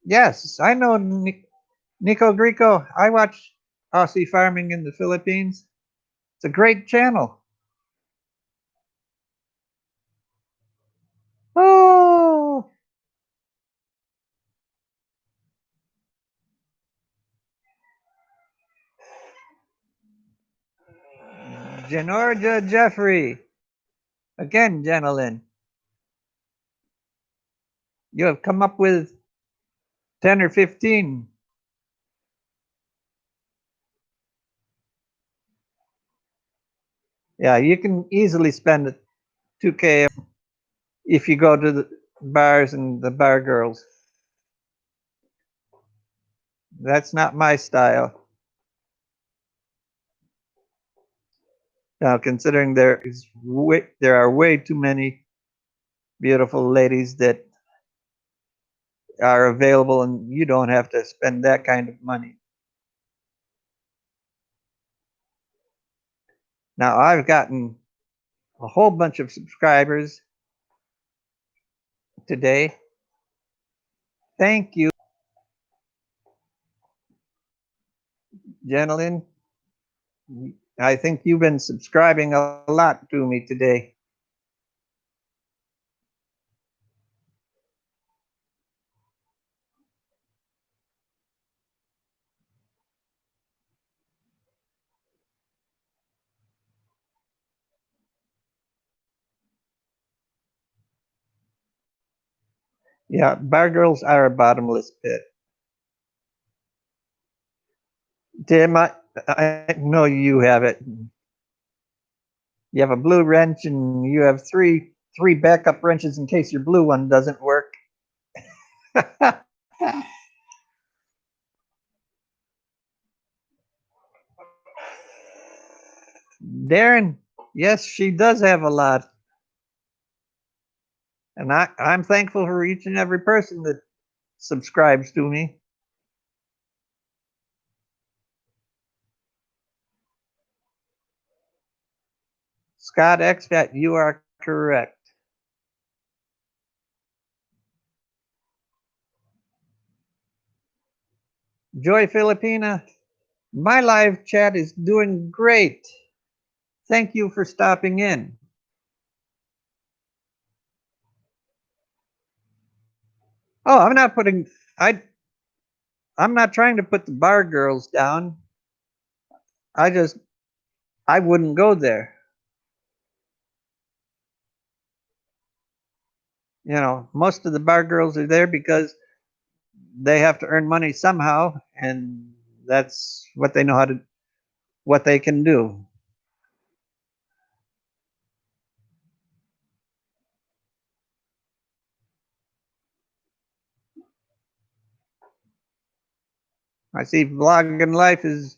Yes, I know Nico Grico. I watch Aussie farming in the Philippines. It's a great channel. Oh, Genorgia Jeffrey. Again, gentlemen, you have come up with 10 or 15. Yeah, you can easily spend 2K if you go to the bars and the bar girls. That's not my style. Now, considering there are way too many beautiful ladies that are available, and you don't have to spend that kind of money. Now, I've gotten a whole bunch of subscribers today. Thank you, gentlemen. I think you've been subscribing a lot to me today. Yeah, bar girls are a bottomless pit. Tim, I know you have it. You have a blue wrench, and you have three backup wrenches in case your blue one doesn't work. Darren, yes, she does have a lot. And I'm thankful for each and every person that subscribes to me. Scott Expat, you are correct. Joy Filipina, my live chat is doing great. Thank you for stopping in. Oh, I I'm not trying to put the bar girls down. I I wouldn't go there. You know, most of the bar girls are there because they have to earn money somehow, and that's what they know what they can do. I see Vlogging Life is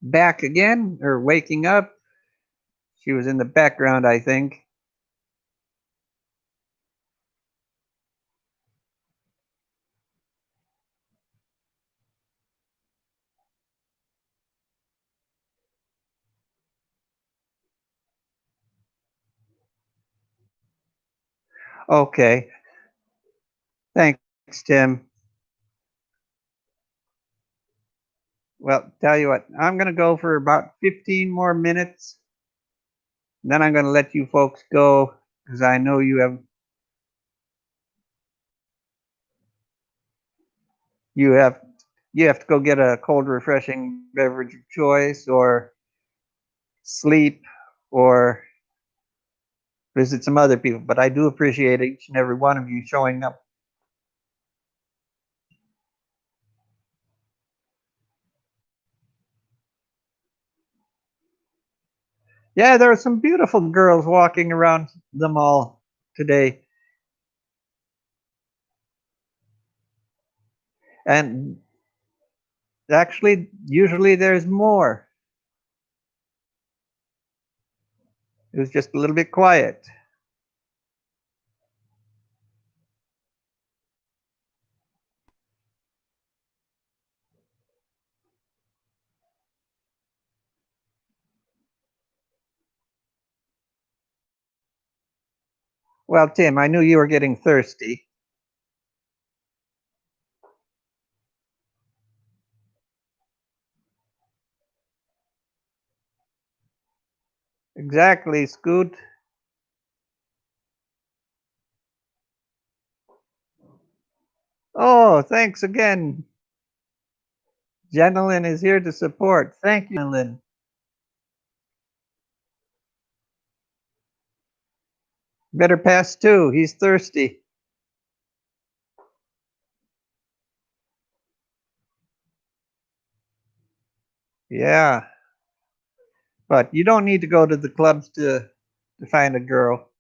back again, or waking up. She was in the background, I think. Okay. Thanks, Tim. Well, tell you what, I'm going to go for about 15 more minutes. Then I'm going to let you folks go because I know you have you have to go get a cold, refreshing beverage of choice, or sleep, or visit some other people. But I do appreciate each and every one of you showing up. Yeah, there are some beautiful girls walking around the mall today. And actually, usually there's more. It was just a little bit quiet. Well, Tim, I knew you were getting thirsty. Exactly, Scoot. Oh, thanks again. Jenilyn is here to support. Thank you, Jenilyn. Better pass too. He's thirsty. Yeah, but you don't need to go to the clubs to find a girl.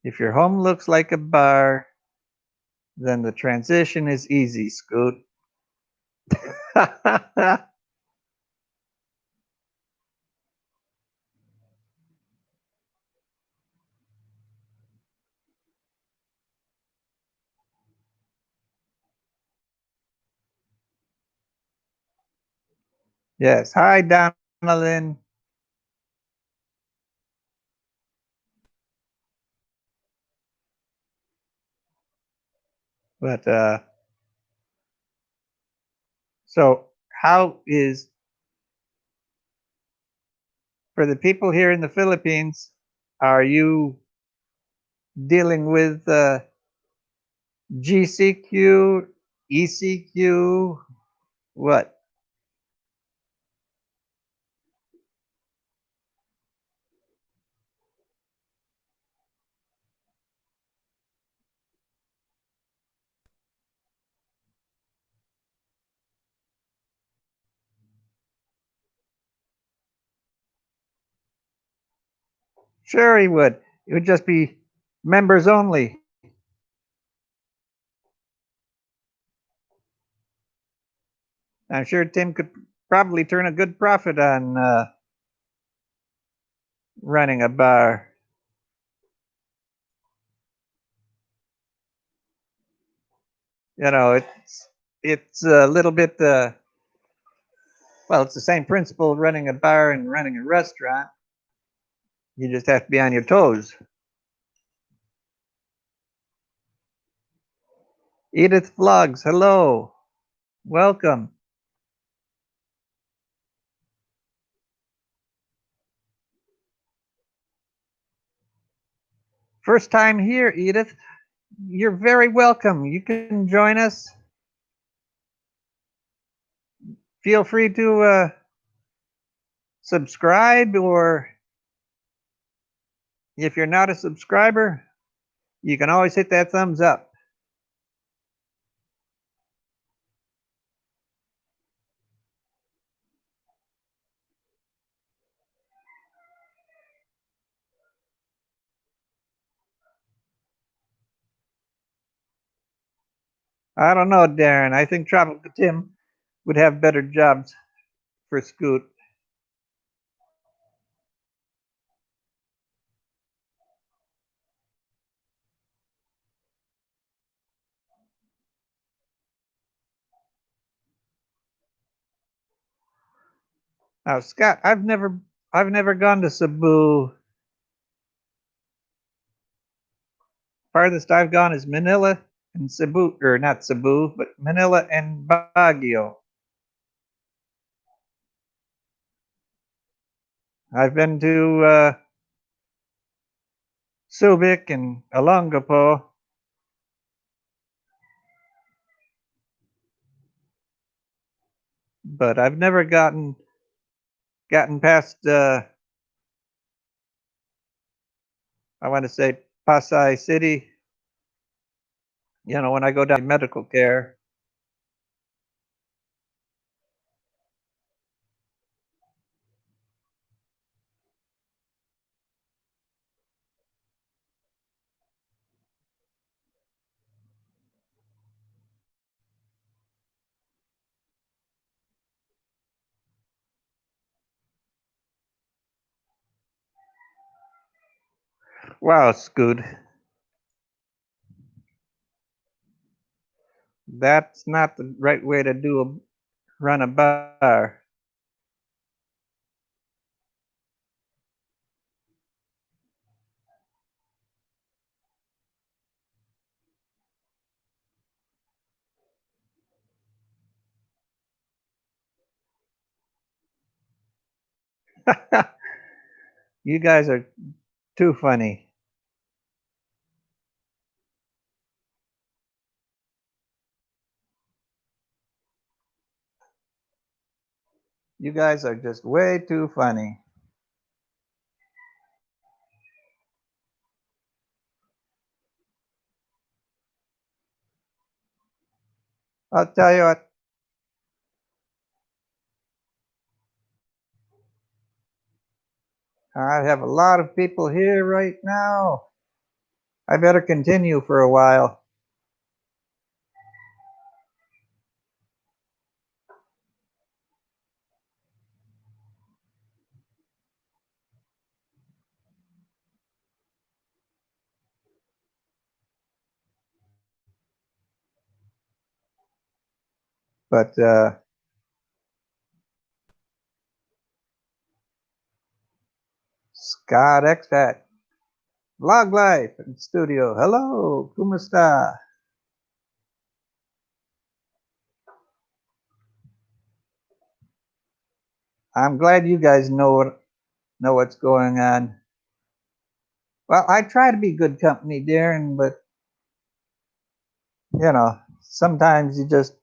If your home looks like a bar, then the transition is easy, Scoot. Yes. Hi, Donalyn. But so how is for the people here in the Philippines? Are you dealing with GCQ, ECQ? What? Sure, he would. It would just be members only. I'm sure Tim could probably turn a good profit on running a bar. You know, it's a little bit well, it's the same principle running a bar and running a restaurant. You just have to be on your toes. Edith Vlogs, hello. Welcome. First time here, Edith. You're very welcome. You can join us. Feel free to subscribe, or if you're not a subscriber, you can always hit that thumbs up. I don't know, Darren. I think Tropical Tim would have better jobs for Scoot. Now, Scott, I've never gone to Cebu. Farthest I've gone is Manila and Cebu, or not Cebu, but Manila and Baguio. I've been to Subic and Olongapo. But I've never gotten gotten past, I want to say Pasay City. You know, when I go down to medical care, wow, Scoot, that's not the right way to run a bar. You guys are too funny. You guys are just way too funny. I'll tell you what, I have a lot of people here right now. I better continue for a while. But Scott Expat, Vlog Life in studio. Hello, kumusta? I'm glad you guys know what's going on. Well, I try to be good company, Darren, but you know, sometimes it just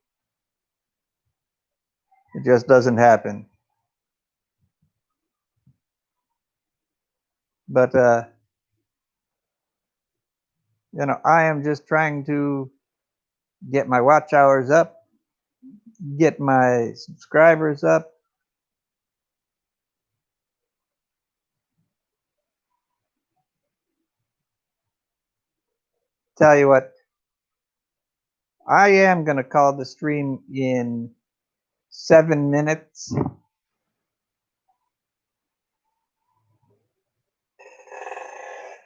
doesn't happen. But you know, I am just trying to get my watch hours up, get my subscribers up. Tell you what, I am gonna call the stream in 7 minutes.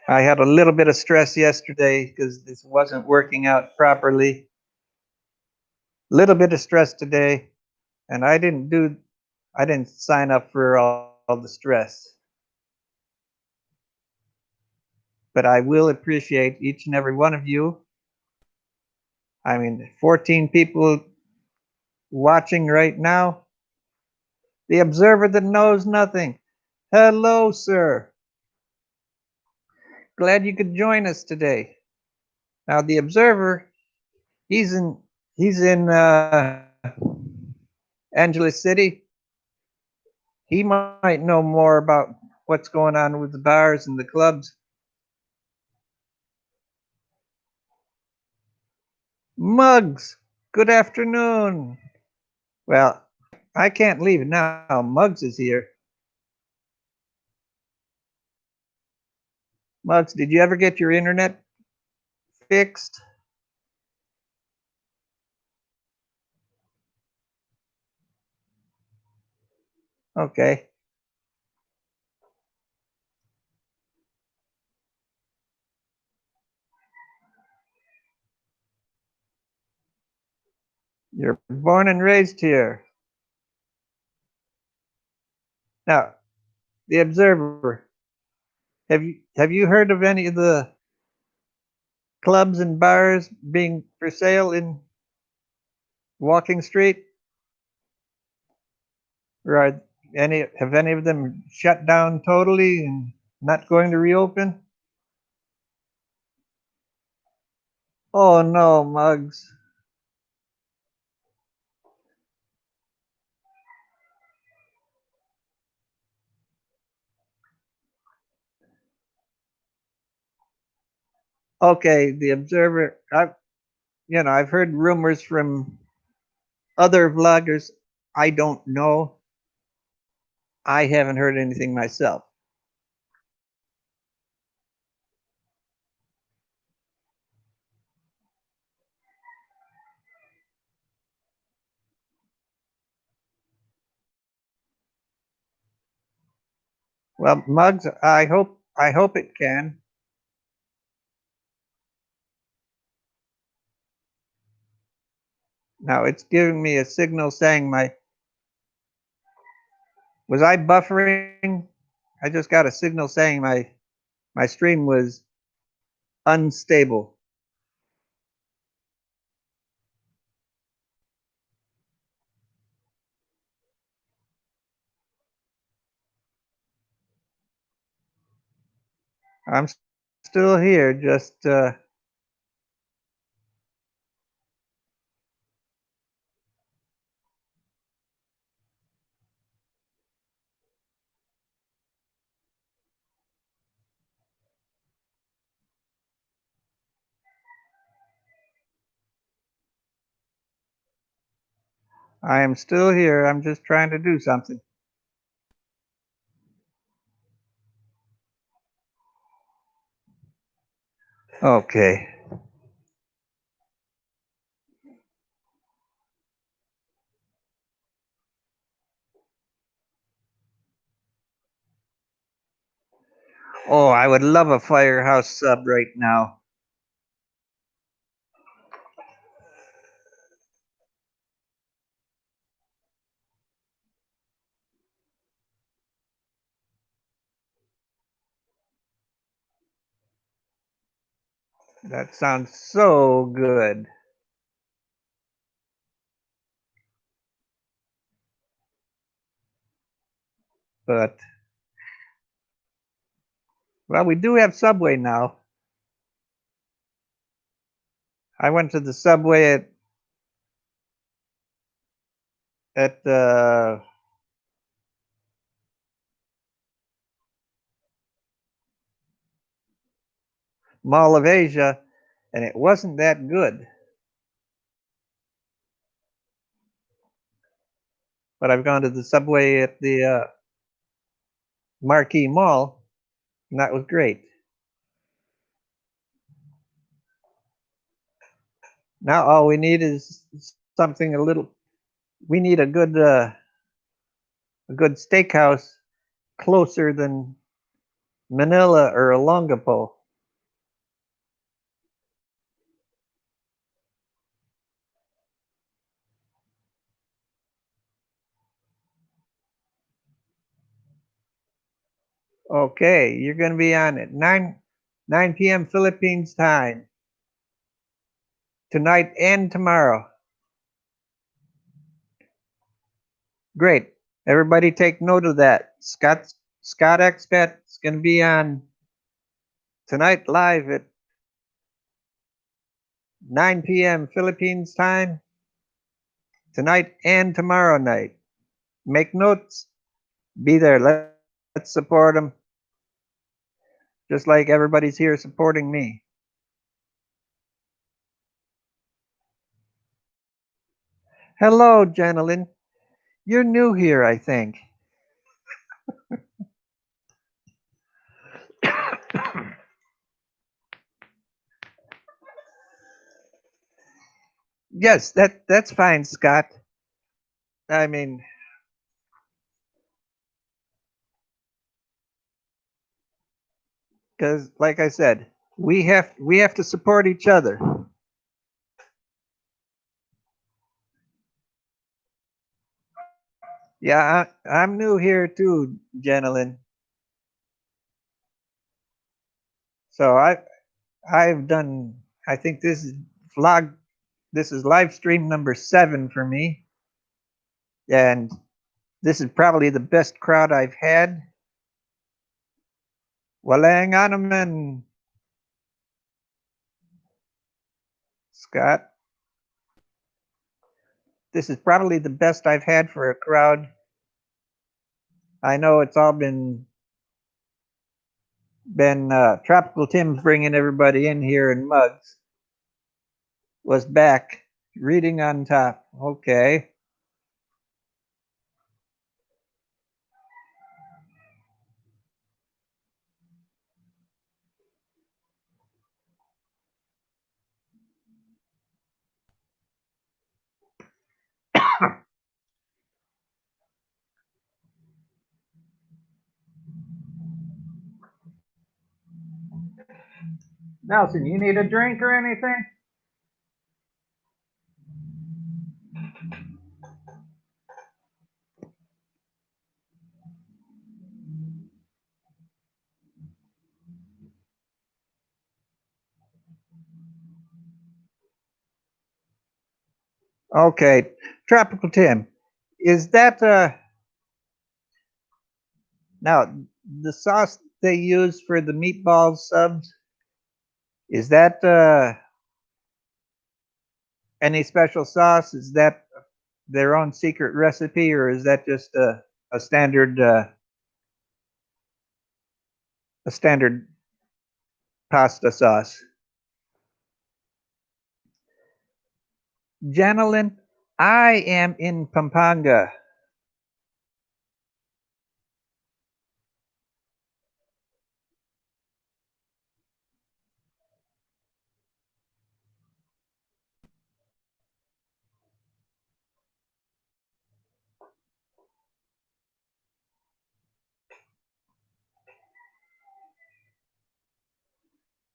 I had a little bit of stress yesterday because this wasn't working out properly. Little bit of stress today, and I didn't sign up for all the stress. But I will appreciate each and every one of you. I mean, 14 people watching right now. The observer that knows nothing. Hello, sir. Glad you could join us today. Now, the observer, he's in Angeles City. He might know more about what's going on with the bars and the clubs. Muggs, good afternoon. Well, I can't leave now. Muggs is here. Muggs, did you ever get your internet fixed? Okay. You're born and raised here. Now, the observer, have you heard of any of the clubs and bars being for sale in Walking Street? Or have any of them shut down totally and not going to reopen? Oh no, Muggs. Okay, the Observer. I've heard rumors from other vloggers. I don't know. I haven't heard anything myself. Well, Mugs, I hope it can. Now it's giving me a signal saying was I buffering? I just got a signal saying my stream was unstable. I'm still here, just I am still here. I'm just trying to do something. Okay. Oh, I would love a Firehouse sub right now. That sounds so good. But, well, we do have Subway now. I went to the Subway at the Mall of Asia, and it wasn't that good. But I've gone to the Subway at the Marquee Mall, and that was great. Now all we need is something a little. We need a good steakhouse closer than Manila or Olongapo. Okay, you're going to be on at 9 p.m. Philippines time tonight and tomorrow. Great. Everybody take note of that. Scott Expat is going to be on tonight live at 9 p.m. Philippines time tonight and tomorrow night. Make notes. Be there. Let's support them. Just like everybody's here supporting me. Hello, gentlemen. You're new here, I think. Yes, that's fine, Scott. I mean, because like I said, we have to support each other. Yeah, I'm new here too, gentlemen. So I've done. I think this is vlog. This is live stream number 7 for me, and this is probably the best crowd I've had. Walang anuman, Scott. This is probably the best I've had for a crowd. I know it's all been been Tropical Tim's bringing everybody in here, and Muggs was back reading on top. Okay. Nelson, you need a drink or anything? Okay. Tropical Tim, is that now the sauce they use for the meatball subs? Is that any special sauce? Is that their own secret recipe, or is that just a standard a standard pasta sauce? Janelin, I am in Pampanga.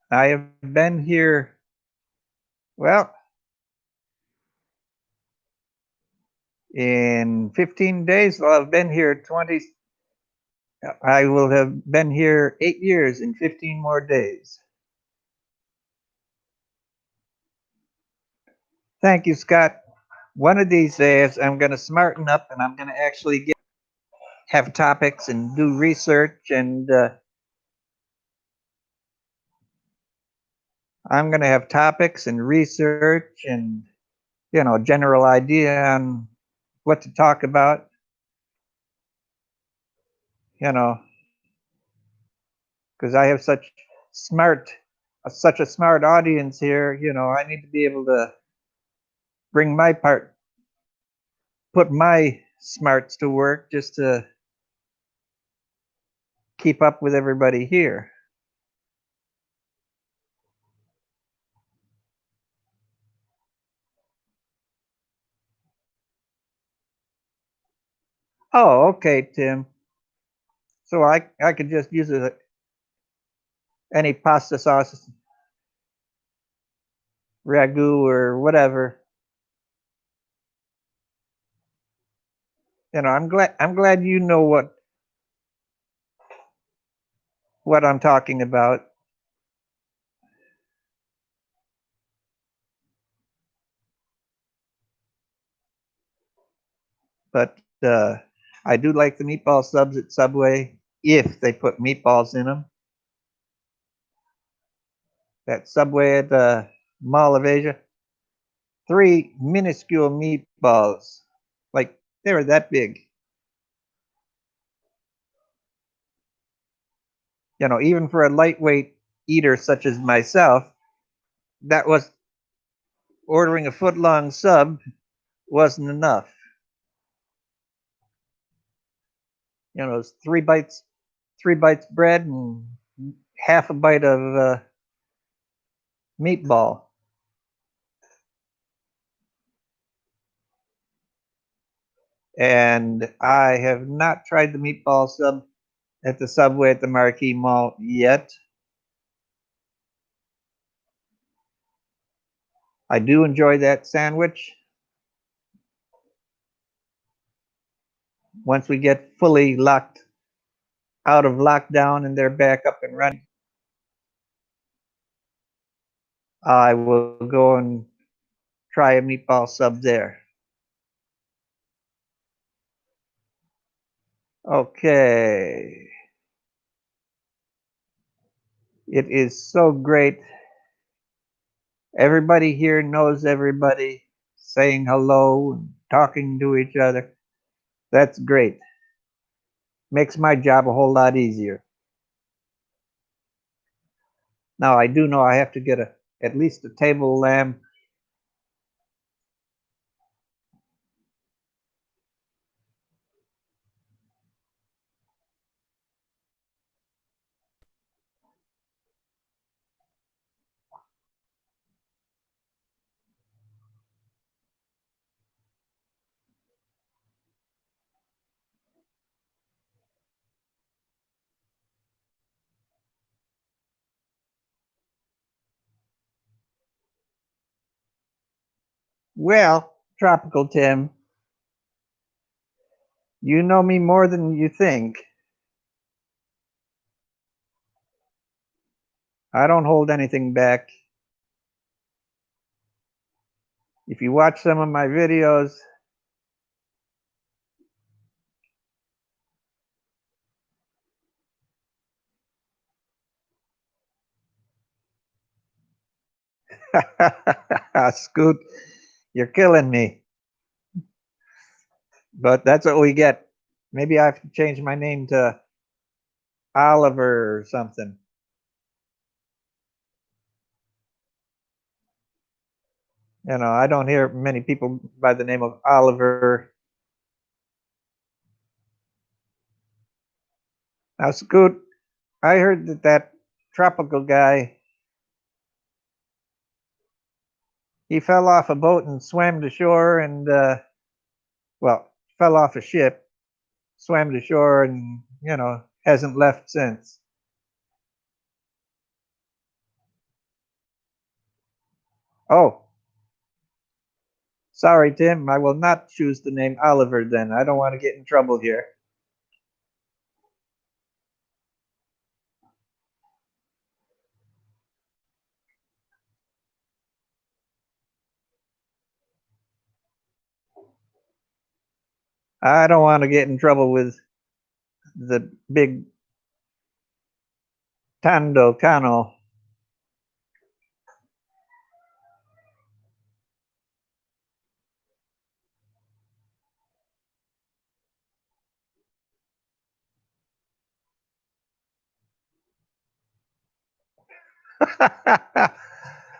I have been here, well, in 15 days. Well, I've been here 20. I will have been here 8 years in 15 more days. Thank you, Scott. One of these days, I'm going to smarten up and I'm going to actually have topics and do research, and I'm going to have topics and research and, general idea on what to talk about, you know, because I have such a smart audience here. I need to be able to bring my part, put my smarts to work just to keep up with everybody here. Oh, okay, Tim. So I could just use any pasta sauce, ragu or whatever. I'm glad you know what I'm talking about. But I do like the meatball subs at Subway if they put meatballs in them. That Subway at the Mall of Asia, 3 minuscule meatballs, like they were that big. Even for a lightweight eater such as myself, that was ordering a foot long sub wasn't enough. It's 3 bites bread and half a bite of meatball. And I have not tried the meatball sub at the Subway at the Marquee Mall yet. I do enjoy that sandwich. Once we get fully locked out of lockdown and they're back up and running, I will go and try a meatball sub there. Okay. It is so great. Everybody here knows everybody, saying hello and talking to each other. That's great. Makes my job a whole lot easier. Now I do know I have to get at least a table lamp. Well, Tropical Tim, you know me more than you think. I don't hold anything back. If you watch some of my videos, Scoot, you're killing me. But that's what we get. Maybe I have to change my name to Oliver or something. You know, I don't hear many people by the name of Oliver. Now, Scoot, I heard that tropical guy, he fell off a boat and swam to shore and, well, fell off a ship, swam to shore and, hasn't left since. Oh, sorry, Tim. I will not choose the name Oliver then. I don't want to get in trouble here. I don't want to get in trouble with the big Tando Cano.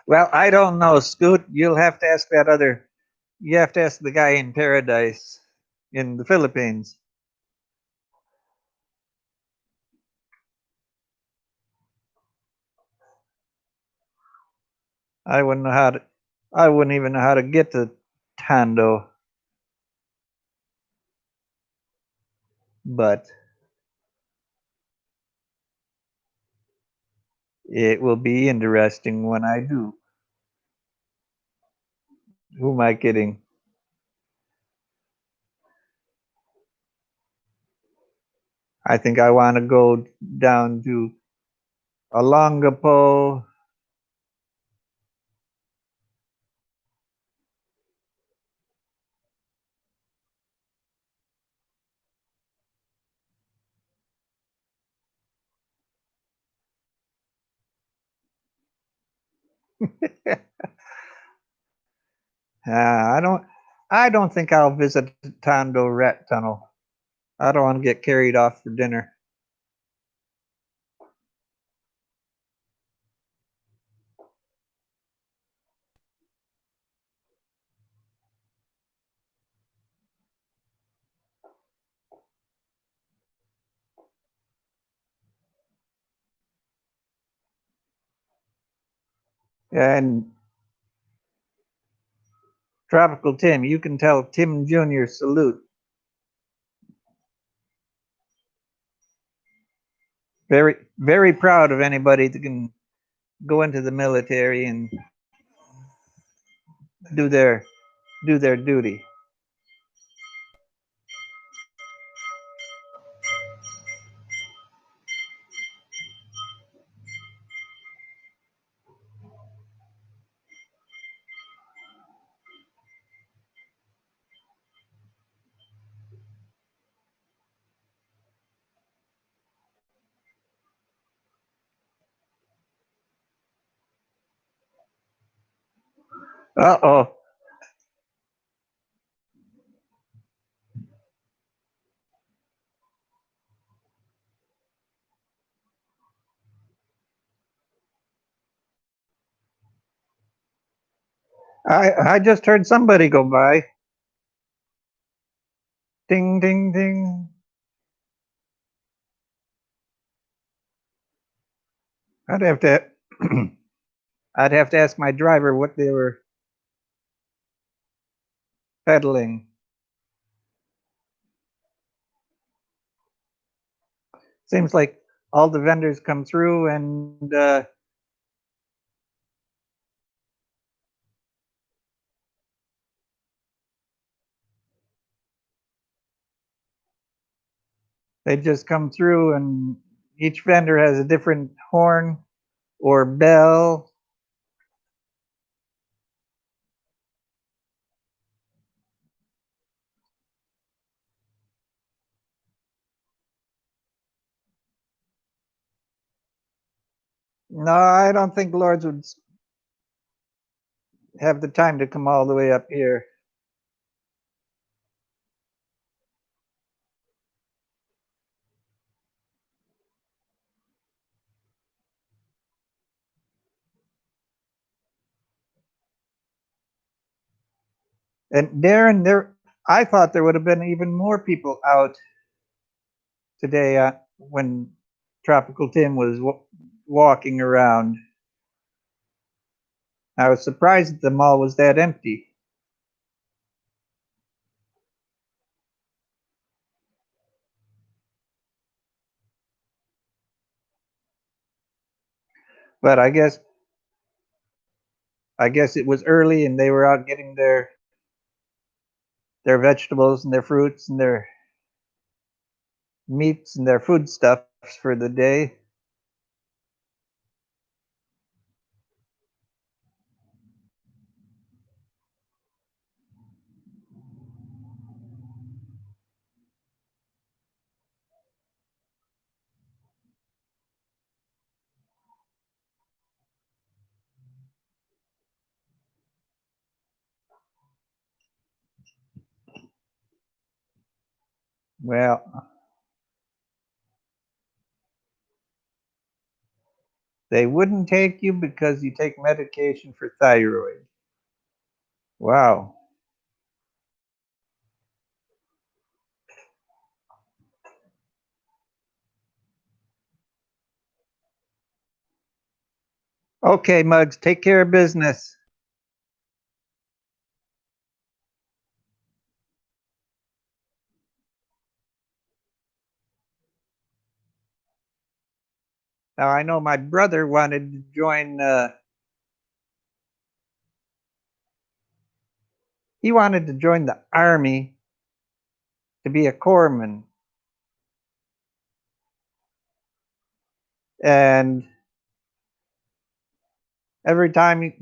Well, I don't know, Scoot. You'll have to ask that other. You have to ask the guy in Paradise in the Philippines. I wouldn't know how to. I wouldn't even know how to get to Tando. But it will be interesting when I do. Who am I kidding? I think I want to go down to Olongapo. I don't. I don't think I'll visit the Tondo Rat Tunnel. I don't want to get carried off for dinner. And Tropical Tim, you can tell Tim Jr. salute. Very, very proud of anybody that can go into the military and do their do their duty. Uh oh.
I just heard somebody go by. Ding ding ding. I'd have to I'd have to ask my driver what they were peddling. Seems like all the vendors come through and they just come through and each vendor has a different horn or bell. No, I don't think Lords would have the time to come all the way up here. And Darren, I thought there would have been even more people out today when Tropical Tim was walking around. I was surprised that the mall was that empty. But I guess it was early and they were out getting their vegetables and their fruits and their meats and their foodstuffs for the day. Well, they wouldn't take you because you take medication for thyroid. Wow. Okay, Muggs, take care of business. Now I know my brother wanted to join. He wanted to join the army to be a corpsman, and every time he,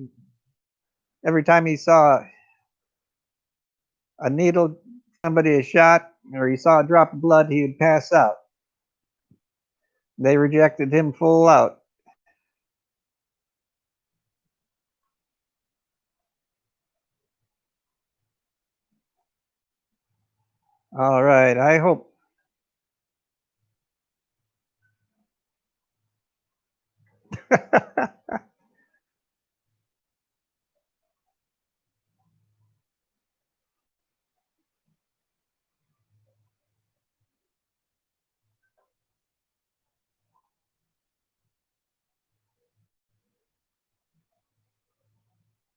every time he saw a needle, somebody a shot, or he saw a drop of blood, he would pass out. They rejected him full out. All right, I hope.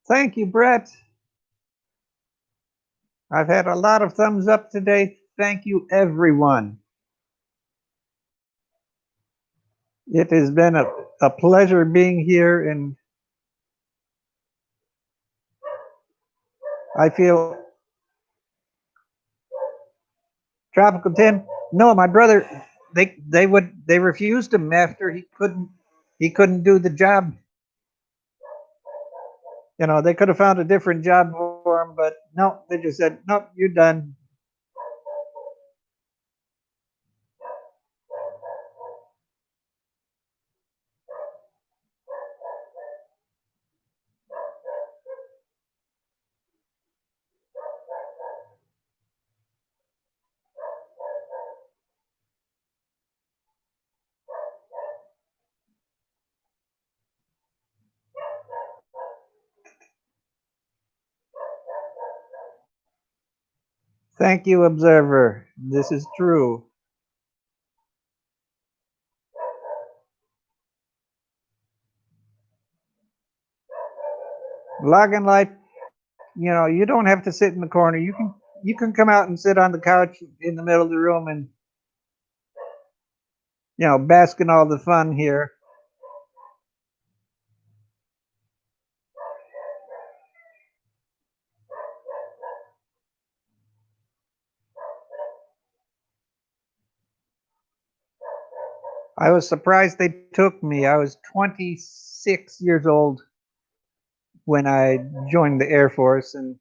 Thank you, Brett. I've had a lot of thumbs up today. Thank you, everyone. It has been a pleasure being here, and I feel Tropical Tim. No, my brother. They refused him after he couldn't do the job. You know, they could have found a different job for him, but no, they just said, nope, you're done. Thank you, Observer. This is true. Log and Life, you don't have to sit in the corner. You can come out and sit on the couch in the middle of the room and bask in all the fun here. I was surprised they took me. I was 26 years old when I joined the Air Force, and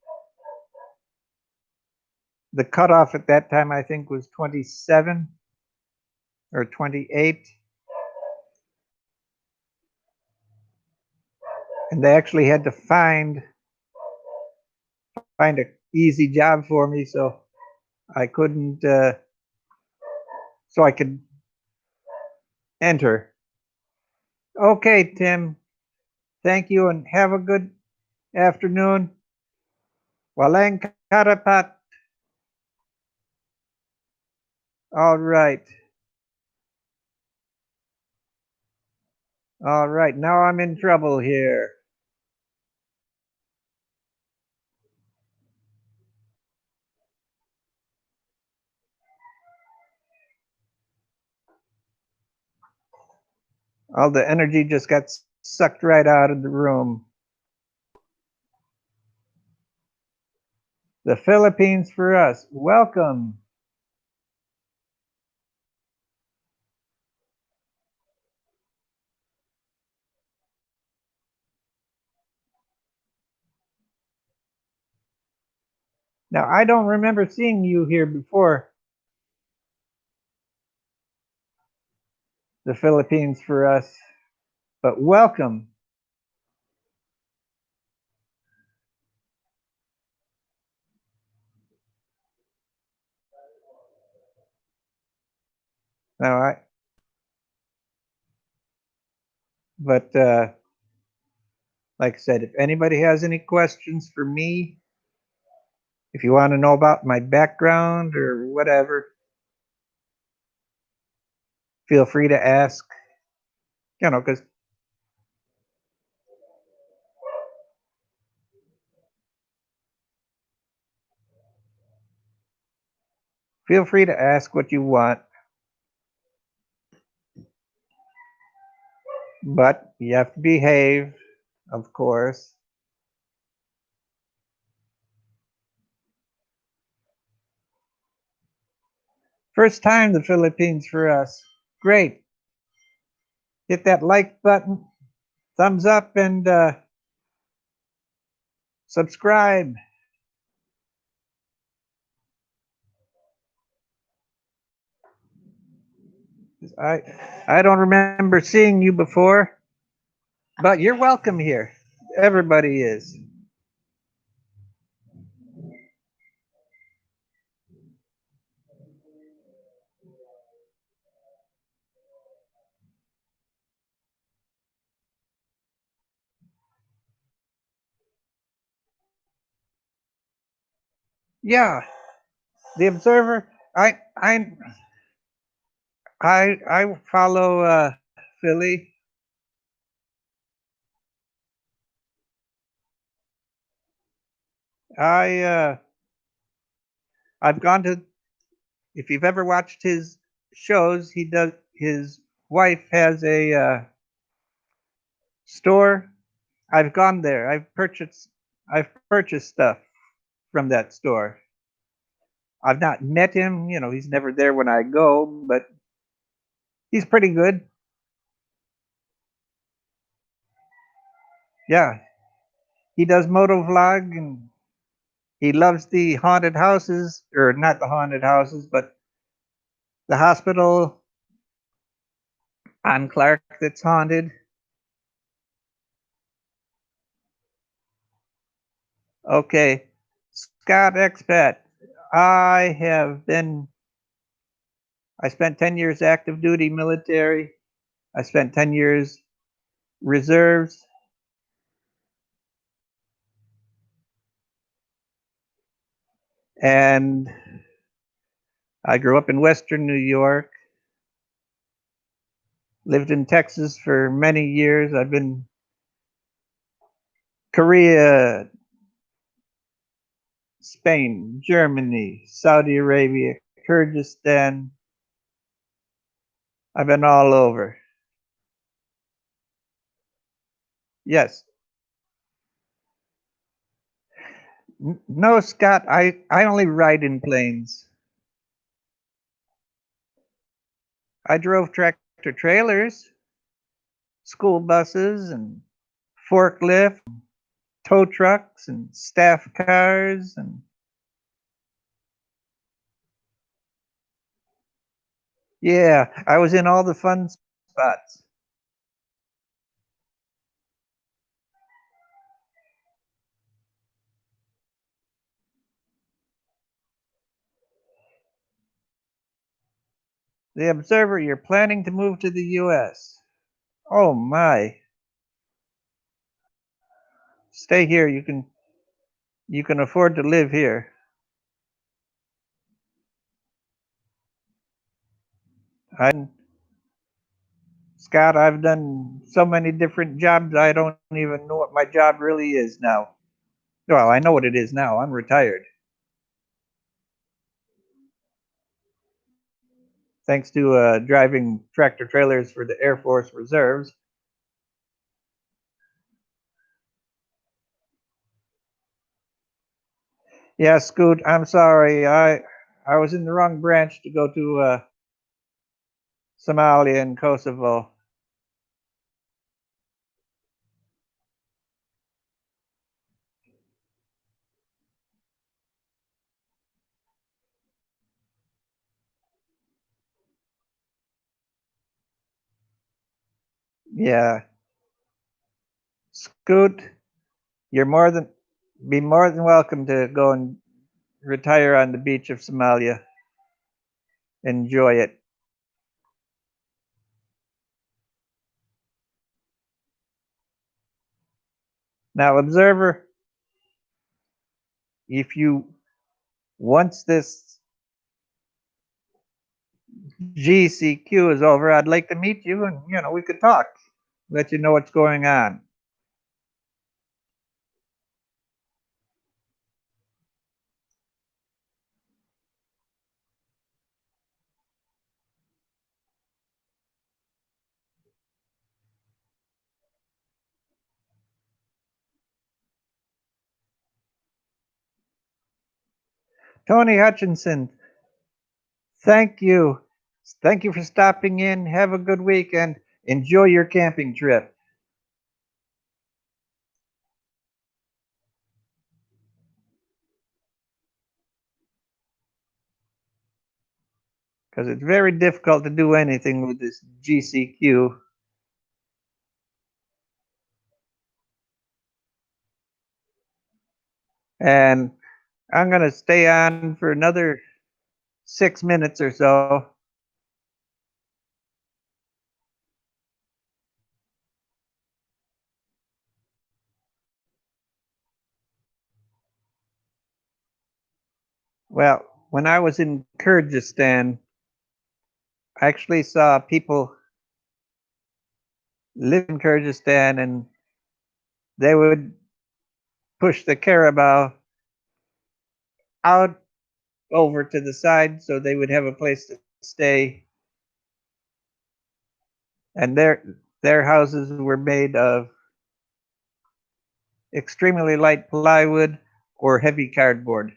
the cutoff at that time I think was 27 or 28. And they actually had to find a easy job for me, so I couldn't so I could enter. Okay, Tim. Thank you and have a good afternoon. Walang karapat. All right. All right. Now I'm in trouble here. All the energy just got sucked right out of the room. The Philippines for us. Welcome. Now, I don't remember seeing you here before. The Philippines for us. But welcome. Now, like I said, if anybody has any questions for me, if you want to know about my background or whatever, feel free to ask. Because feel free to ask what you want. But you have to behave, of course. First time the Philippines for us. Great. Hit that like button, thumbs up, and subscribe. I don't remember seeing you before, but you're welcome here. Everybody is. Yeah, the Observer. I follow Philly. I've gone to. If you've ever watched his shows, his wife has a store. I've gone there. I've purchased stuff from that store. I've not met him. He's never there when I go, but he's pretty good. Yeah, he does moto vlog, and he loves the haunted houses, or not the haunted houses, but the hospital on Clark that's haunted. Okay, Scott Expat. I spent 10 years active duty military. I spent 10 years reserves. And I grew up in Western New York, lived in Texas for many years. I've been Korea, Spain, Germany, Saudi Arabia, Kyrgyzstan. I've been all over. Yes. No, Scott, I only ride in planes. I drove tractor trailers, school buses, and forklift, tow trucks, and staff cars, and yeah, I was in all the fun spots. The Observer, you're planning to move to the U.S. Oh my. Stay here. You can afford to live here. I Scott, I've done so many different jobs. I don't even know what my job really is now. Well, I know what it is now. I'm retired. Thanks to driving tractor trailers for the Air Force Reserves. Yeah, Scoot, I'm sorry. I was in the wrong branch to go to Somalia and Kosovo. Yeah, Scoot, you're more than welcome to go and retire on the beach of Somalia. Enjoy it. Now, Observer, if you once this GCQ is over, I'd like to meet you, and we could talk, let you know what's going on. Tony Hutchinson, thank you. Thank you for stopping in. Have a good weekend. Enjoy your camping trip. Because it's very difficult to do anything with this GCQ. And I'm going to stay on for another 6 minutes or so. Well, when I was in Kyrgyzstan, I actually saw people live in Kyrgyzstan, and they would push the carabao out over to the side so they would have a place to stay. And their houses were made of extremely light plywood or heavy cardboard.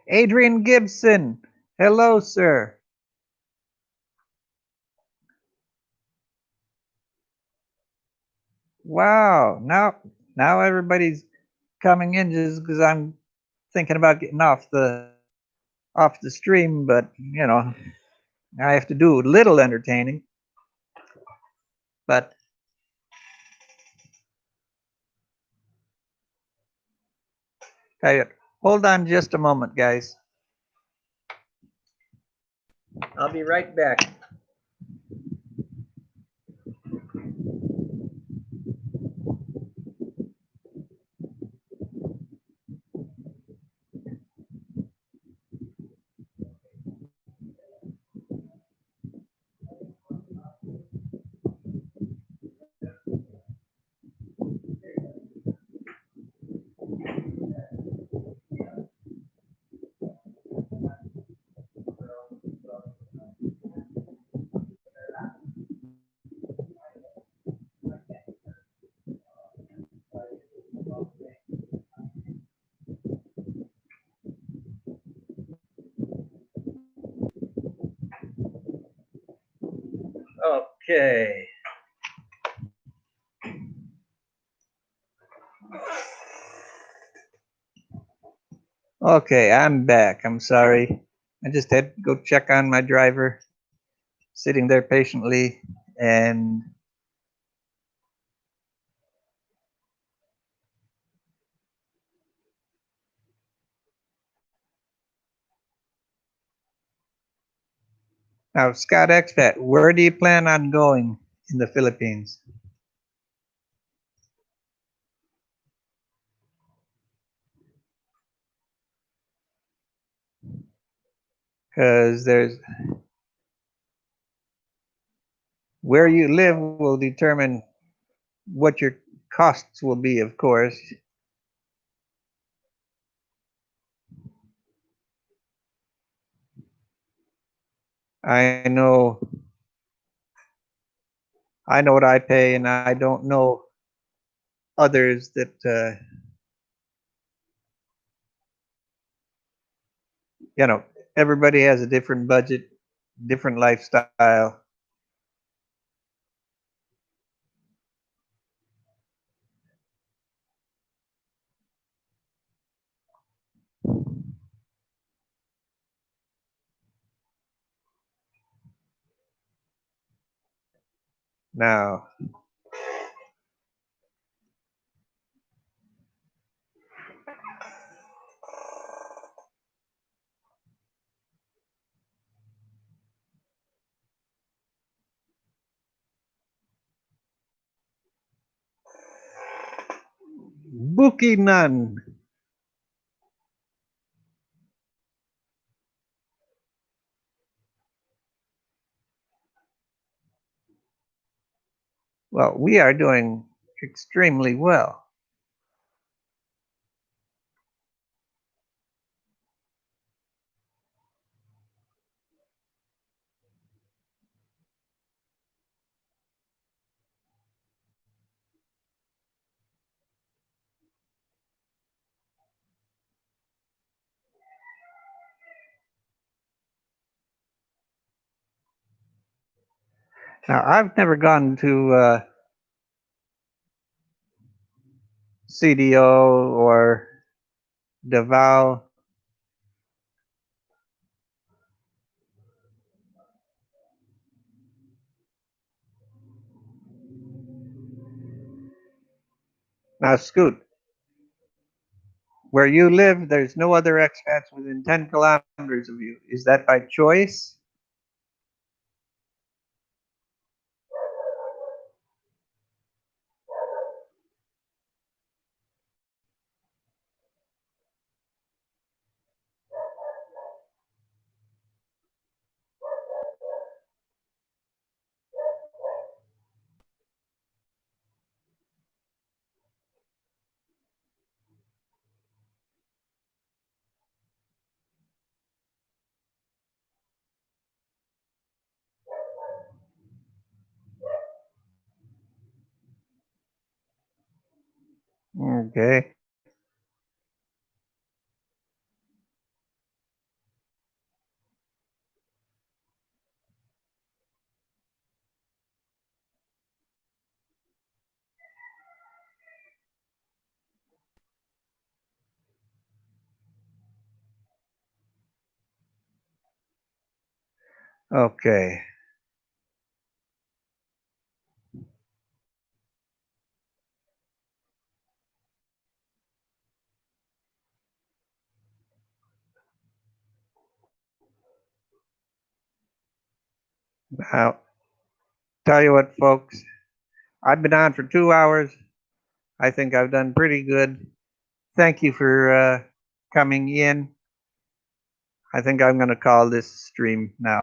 Adrian Gibson, hello, sir. Wow, now everybody's coming in just because I'm thinking about getting off the stream, but I have to do a little entertaining. But hey, hold on just a moment, guys. I'll be right back. Okay. Okay, I'm back. I'm sorry. I just had to go check on my driver, sitting there patiently, and now, Scott Expat, where do you plan on going in the Philippines? Because there's where you live will determine what your costs will be, of course. I know what I pay, and I don't know others that everybody has a different budget, different lifestyle. Now, Bukidnon. Well, we are doing extremely well. Now, I've never gone to CDO or Davao. Now, Scoot, where you live, there's no other expats within 10 kilometers of you. Is that by choice? Okay. Okay. Now, tell you what, folks, I've been on for 2 hours. I think I've done pretty good. Thank you for coming in. I think I'm going to call this stream now.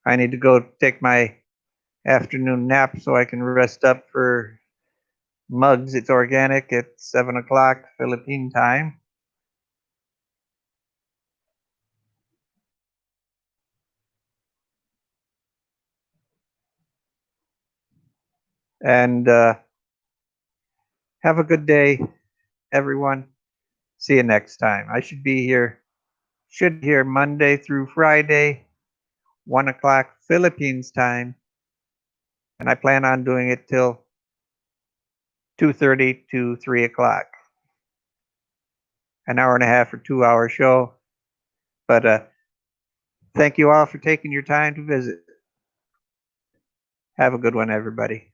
I need to go take my afternoon nap so I can rest up for Mugs. It's organic at 7 o'clock Philippine time. And have a good day, everyone. See you next time. I should be here Monday through Friday, 1 o'clock Philippines time, and I plan on doing it till 2:30 to 3 o'clock. An hour and a half or 2 hour show. But thank you all for taking your time to visit. Have a good one, everybody.